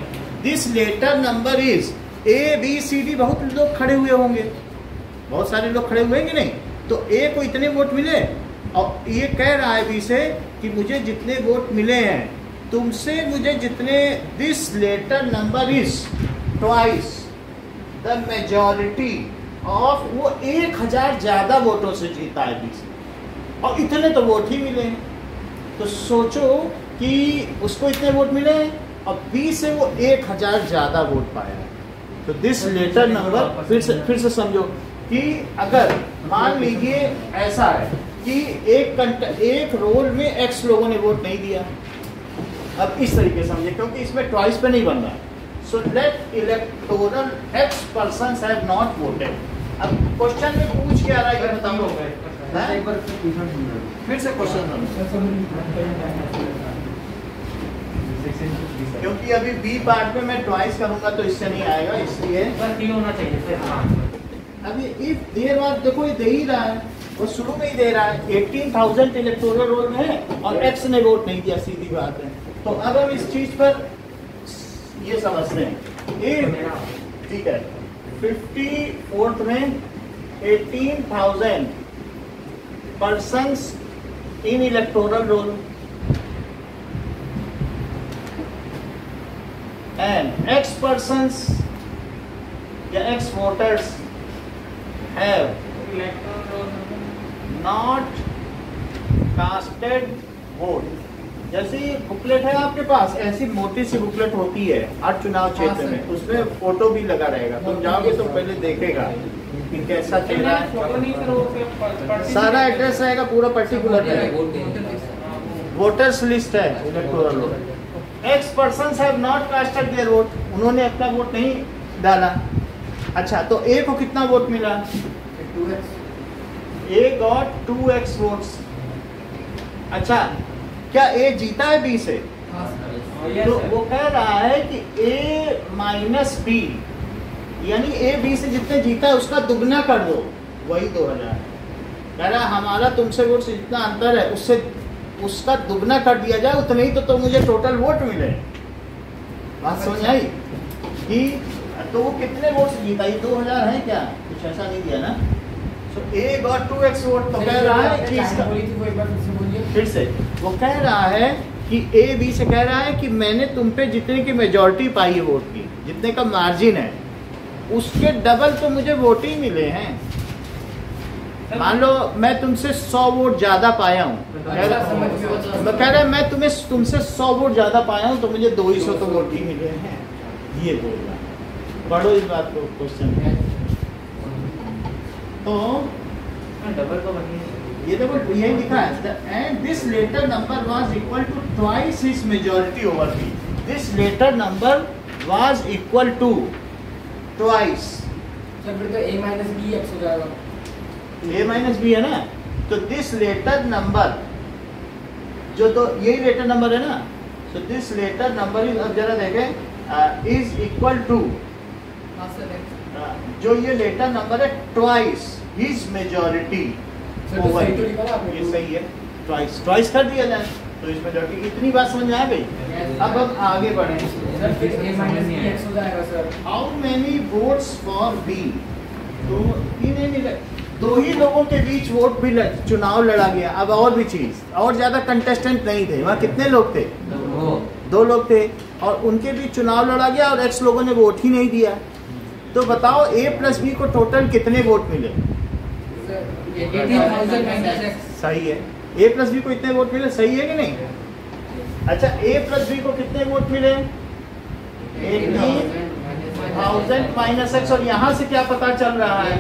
this latter number is A B C D, बहुत लोग खड़े हुए होंगे, बहुत सारे लोग खड़े हुए हैं कि नहीं, तो ए को इतने वोट मिले और ये कह रहा है बी से कि मुझे जितने वोट मिले हैं तुमसे मुझे जितने, this latter number is twice the majority of, वो 1000 ज्यादा वोटों से जीता है बी से, और इतने तो वोट ही मिले हैं। तो सोचो कि उसको इतने वोट मिले हैं और बी से वो 1000 ज्यादा वोट पाया है। तो दिस लेटर नंबर, फिर से समझो कि अगर मान लीजिए ऐसा है कि एक रोल में x लोगों ने वोट नहीं दिया, अब इस तरीके समझिए, क्योंकि इसमें ट्वाइस पे नहीं बन रहा है। So let electoral x persons have not voted. अब क्वेश्चन में पूछ क्या रहा है ये बताओ, फिर से क्वेश्चन क्योंकि अभी बी पार्ट में मैं ट्वाइस करूंगा तो इससे नहीं आएगा, इसलिए होना चाहिए सर। अभी इफ देर बाद देखो ये दे ही रहा है, वो शुरू में ही दे रहा है 18,000 इलेक्टोरल रोल में है और एक्स ने वोट नहीं दिया, सीधी बात है। तो अब हम इस चीज पर ये समझते हैं, ठीक है 54th में 18,000 persons in electoral roll and X persons या X voters have not casted vote। जैसे बुकलेट है आपके पास, ऐसी मोटी सी बुकलेट होती है हर चुनाव क्षेत्र में, उसमें फोटो भी लगा रहेगा, तुम जाओगे तो पहले देखेगा कि कैसा चेहरा है, सारा एड्रेस रहेगा, पूरा पर्टिकुलर है, वोटर्स लिस्ट है electoral roll. X persons have not casted their vote, उन्होंने अपना वोट नहीं डाला। अच्छा, तो ए को कितना वोट मिला? 2x। ए गॉट 2x वोट्स। अच्छा, क्या ए जीता है बी से? तो वो कह रहा है कि a माइनस बी, यानी ए बी से जितने जीता है उसका दुगना कर दो, वही 2000। कह रहा है हमारा तुमसे वोट से जितना अंतर है उससे उसका दुगना कर दिया जाए, उतने ही तो मुझे टोटल वोट मिले। बात समझ आई? कि तो वो कितने वोट से जीता? ये 2000 है क्या? कुछ ऐसा नहीं दिया ना। So A got 2x vote. तो कह रहा है कि इसका फिर से वो कह रहा है कि A B से कह रहा है कि मैंने तुम पे जितने की मेजॉरिटी पाई है वोट की, जितने का मार्जिन है उसके डबल तो मुझे वोट ही मिले हैं। मान लो मैं तुमसे 100 वोट ज्यादा पाया हूँ, कह रहा है मैं तुमसे 100 वोट ज्यादा पाया हूँ तो मुझे 200 तो वोट ही मिले हैं। ये बोल रहा है, पढ़ो इस बात को क्वेश्चन। तो डबल तो ये देखो यही लिखा है, and this latter number was equal to twice his majority over B. This latter number was equal to twice. Sir फिर तो a माइनस बी एक्स हो जाएगा। a माइनस बी है ना, तो दिस लेटर नंबर जो तो यही लेटर नंबर है ना, तो दिस लेटर नंबर इज, अब जरा देखें, इज इक्वल टू जो ये लेटर नंबर है ट्वाइस हिज मेजॉरिटी ओवर। ये सही है, ट्वाइस कर दिया जाए तो इस मेजॉरिटी। इतनी बात समझ में आ गई? अब हम आगे बढ़े। सर फिर a माइनस बी एक्स हो जाएगा sir. How many votes for B? तो दो ही लोगों के बीच वोट भी चुनाव लड़ा गया। अब और भी चीज, और ज्यादा कंटेस्टेंट नहीं थे वहाँ। कितने लोग थे? 2 लोग थे, और उनके बीच चुनाव लड़ा गया और एक्स लोगों ने वोट ही नहीं दिया। तो बताओ a प्लस बी को टोटल कितने वोट मिले? 18,000। सही है, a प्लस बी को इतने वोट मिले, सही है कि नहीं? अच्छा, a प्लस बी को कितने वोट मिले? 18,000 माइनस एक्स। और यहाँ से क्या पता चल रहा है?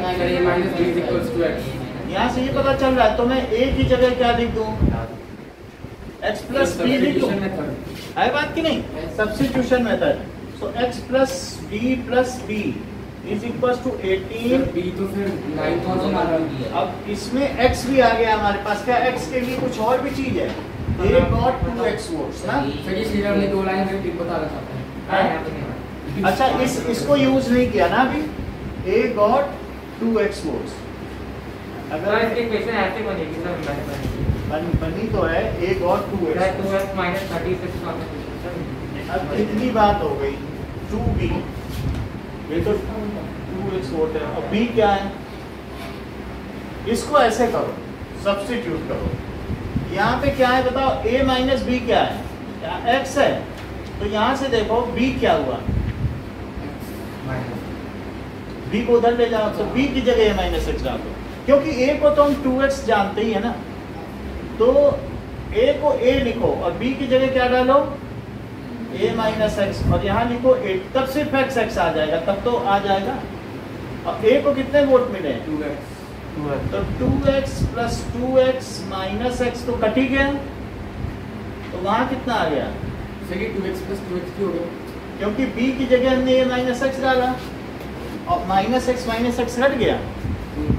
यहाँ से ये पता चल रहा है, तो मैं a की जगह क्या लिख दूँ? x प्लस बी लिख दूँ, है बात की नहीं? Substitution method. So x plus B is equal to 18। बी तो फिर 9,000 आ रहा है। अब इसमें x भी आ गया हमारे पास। क्या x के लिए कुछ और भी चीज है? a got 2x वोट्स ना। सर ये सीधा हमने 2 लाइन में टिक बता रहा था। अच्छा, इसको यूज नहीं किया ना अभी। a got 2x votes. अगर इसके क्वेश्चन ऐसे बनेगी सर, बनी तो है a got 2x। 2x minus 36 का सर। अब इतनी बात हो गई। 2b, ये तो 2x वोट है, और b क्या है? इसको ऐसे करो, सब्स्टिट्यूट करो। यहाँ पे क्या है बताओ? a माइनस बी क्या है? x है, तो यहाँ से देखो b क्या हुआ? b को उधर ले जाओ, तो b की जगह a माइनस एक्स डाल दो, क्योंकि a को तो हम 2x जानते ही है ना। तो a को a लिखो और b की जगह क्या डालो? a माइनस एक्स, और यहाँ लिखो 8, तब सिर्फ x आ जाएगा, तब तो आ जाएगा। और a को कितने वोट मिले? 2x। तो 2x plus 2x minus x तो कट ही गया, तो वहाँ कितना आ गया? सही 2x प्लस 2x क्यों हो गया? क्योंकि b की जगह हमने a माइनस एक्स डाला और माइनस एक्स हट गया।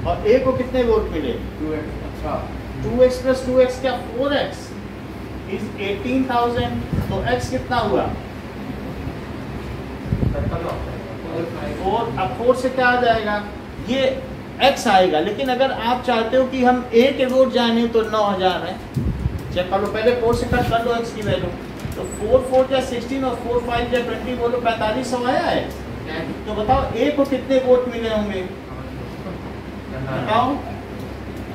और a को कितने वोट मिले? 2x। अच्छा 2x प्लस 2x क्या? 4x इज 18,000, तो x कितना हुआ 4। अब 4 से क्या आ जाएगा, ये x आएगा। लेकिन अगर आप चाहते हो कि हम a के वोट जाने तो 9,000 है, चेक कर लो पहले 4 से कट कर लो x की वैल्यू। तो 4 4 या 16 और 4 5 या 20 बोलो 4500 आया है। तो बताओ a को कितने वोट मिले होंगे, बताओ,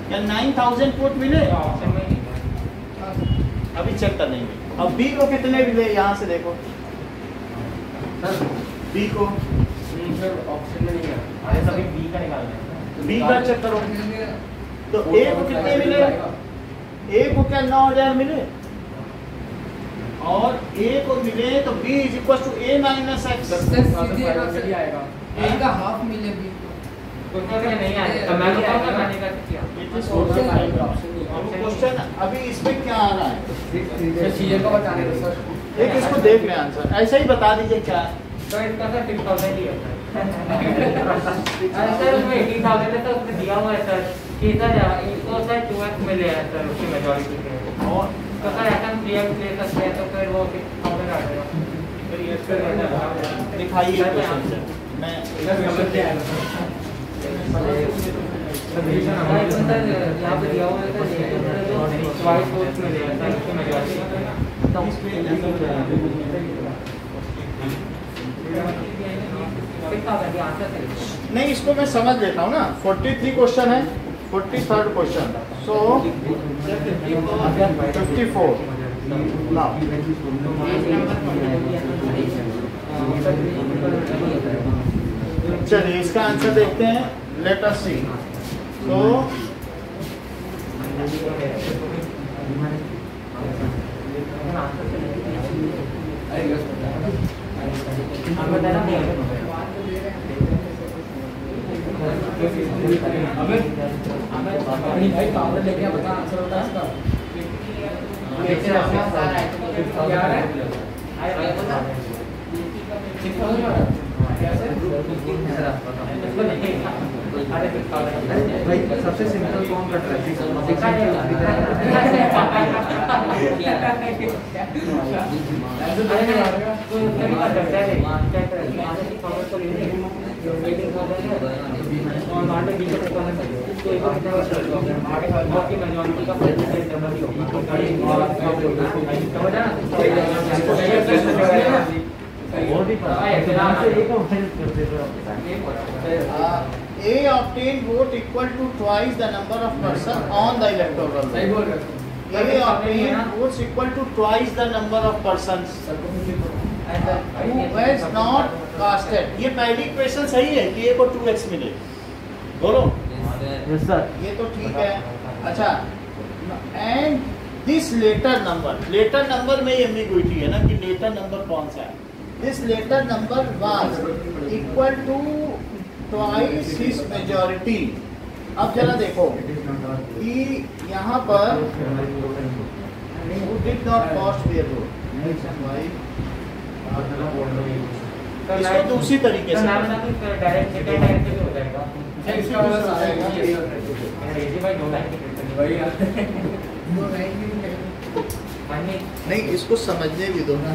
क्या 9,000 वोट मिले? अभी चेक कर लेंगे। अब b को कितने मिले, यहाँ से देखो b को, ऑप्शन में नहीं है, अरे सभी बी का निकालना है। b का चेक करो। तो a को कितने मिले, a को क्या 9,000 मिले, और a को मिले तो b is equal to a minus x. आएगा ए का हाफ मिले बी को नहीं आया, तो मैं बताऊंगा मैंने क्या किया। क्वेश्चन अभी इसमें क्या आ रहा है, सीए को बताने दो सर। एक इसको देख ले आंसर, ऐसे ही बता दीजिए क्या है। तो इसका सर 6,000 ही होता है। सर उसमें 18,000 है, तो उसमें दिया हुआ है सर कि सर इसको सर 2x मिले हैं सर उसकी मेजॉरिटी के, और तो सर ऐसा हम 3x ले सकते हैं, तो फिर वो 6,000 आ जाएगा। फिर ये दिखाइए क्वेश्चन से, मैं यहाँ पे दिया हुआ है सर वाइट बोर्ड में दिया है उसकी मेजॉरिटी। नहीं, इसको मैं समझ लेता हूँ ना। 43 क्वेश्चन है, 43rd क्वेश्चन, सो 54 नाउ। चलिए इसका आंसर देखते हैं, लेट अस सी। तो भाई पावर लेके बता आंसर बता इसका। क्या है भाई सबसे सिंपल कौन कट रहा A obtained vote equal to twice the number of person on the electoral roll. सही बोल रहे हो। A obtained votes equal to twice the number of persons who was not casted. ये पहली इक्वेशन सही है कि A को 2x मिले, बोलो। Yes sir. ये तो ठीक है। अच्छा, एंड दिस लेटर नंबर में एम्बिग्विटी है ना कि लेटर नंबर कौन सा है। This latter number was equal to twice his majority. अब जरा देखो कि यहाँ पर who did not cast their vote, इसको दूसरी तरीके से नहीं, इसको समझने भी दो ना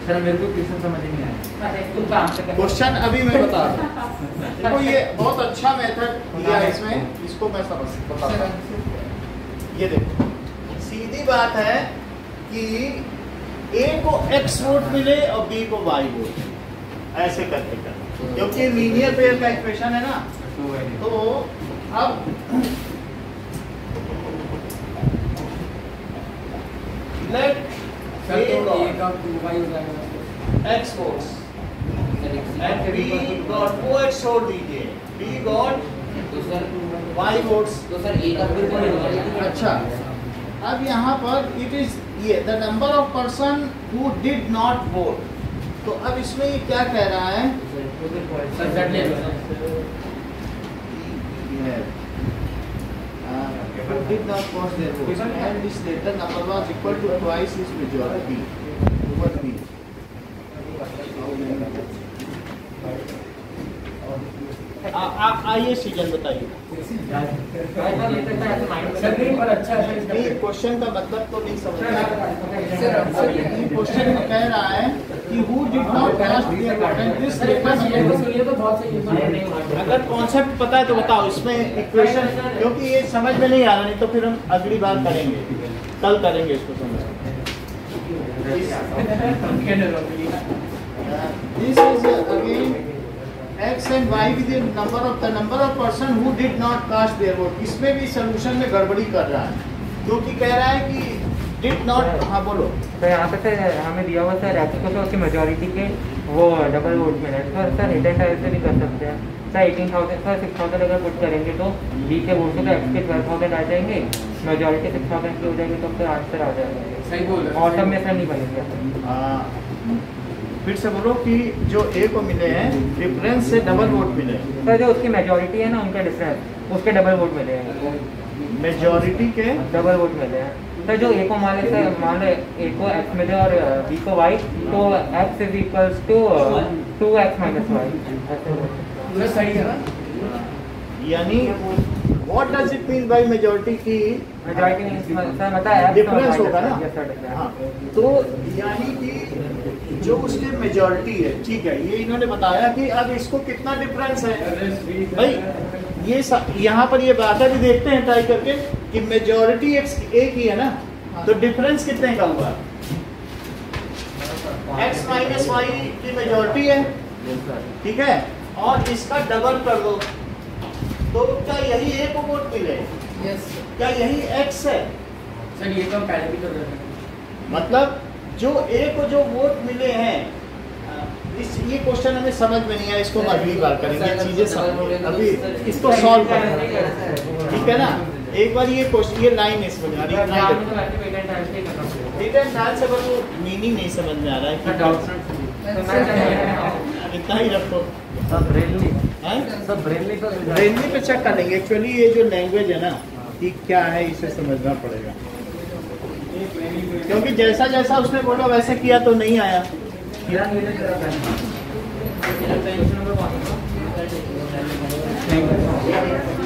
सर। मेरे को क्वेश्चन समझ नहीं आया। क्वेश्चन अभी मैं बता रहा हूँ। देखो ये बहुत अच्छा मेथड दिया है इसमें, इसको मैं समझ बताता हूँ। ये देखो सीधी बात है कि A को X वोट मिले और B को Y वोट, ऐसे करके कर, क्योंकि लीनियर पेयर का इक्वेशन है ना। तो अब लेट सर तो A का 2y हो जाएगा X votes and B got 2x छोड़ दीजिए, B got Y votes। तो सर ए का अच्छा, अब यहाँ पर इट इज ये the number of person who did not vote. तो अब इसमें ये क्या कह रहा है, सर Z ले लो who did not cast their votes and this later number was equal to twice his majority over B। आइए सीजन बताइए। सर नहीं पर अच्छा है नहीं, क्वेश्चन का मतलब तो नहीं समझ रहा। क्वेश्चन में कह रहा है कि who did not cast their vote and this paper. ये तो बहुत सही है। अगर कॉन्सेप्ट पता है तो बताओ इसमें इक्वेशन, क्योंकि ये समझ में नहीं आ रहा, नहीं तो फिर हम अगली बार करेंगे, कल करेंगे इसको समझ। This is again x and y with the number of person who did not cast their vote। इसमें भी सोल्यूशन में गड़बड़ी कर रहा है, क्योंकि कह रहा है कि did not। हाँ बोलो। तो यहाँ पे सर हमें दिया हुआ सर एक्स को तो उसकी मेजोरिटी के वो डबल वोट मिला है। तो सर हिडन टाइप से भी कर सकते हैं सर। 18,000 सर 6,000 अगर पुट करेंगे तो बी के वोट से तो एक्स के 12,000 आ जाएंगे, मेजोरिटी 6,000 की हो जाएगी, तो फिर आंसर आ जाएगा। सही बोल रहे और सब में सर नहीं बनेंगे। फिर से बोलो कि जो ए को मिले हैं डिफरेंस से डबल वोट मिले। सर जो उसकी मेजोरिटी है ना, उनका डिफरेंस, उसके डबल वोट मिले हैं। मेजोरिटी के डबल वोट मिले हैं सर। जो ए को मान ले सर, मान ले ए को एक्स मिले और बी को वाई, तो x is equals to 2x minus y. पूरा सही है ना। यानी what does it mean by majority की मेजोरिटी सर मतलब डिफरेंस होगा ना। हाँ, तो यानी कि जो उसके मेजोरिटी है, ठीक है, ये इन्होंने बताया कि अब इसको कितना डिफरेंस है भाई। ये यहाँ पर ये बातें भी देखते हैं ट्राई करके कि मेजोरिटी एक्स ए की है ना, तो डिफरेंस कितने का हुआ। एक्स माइनस वाई की मेजोरिटी है, ठीक है, और इसका डबल कर दो, तो क्या यही ए को वोट मिले? यस क्या यही एक्स है? सर ये तो हम पहले भी कर रहे थे। मतलब जो ए को जो वोट मिले हैं, ये क्वेश्चन हमें समझ में नहीं आया, इसको हम अगली बार करेंगे, चीजें समझ अभी इसको सॉल्व करेंगे, ठीक है ना। एक बार ये क्वेश्चन, ये लाइन नहीं समझ आ रही, से बस वो मीनिंग नहीं समझ में आ रहा है। इतना ही रखो, ब्रेनली पे चेक कर लेंगे। एक्चुअली ये जो लैंग्वेज है ना, कि क्या है, इसे समझना पड़ेगा, क्योंकि जैसा जैसा उसने बोला वैसे किया तो नहीं आया। नंबर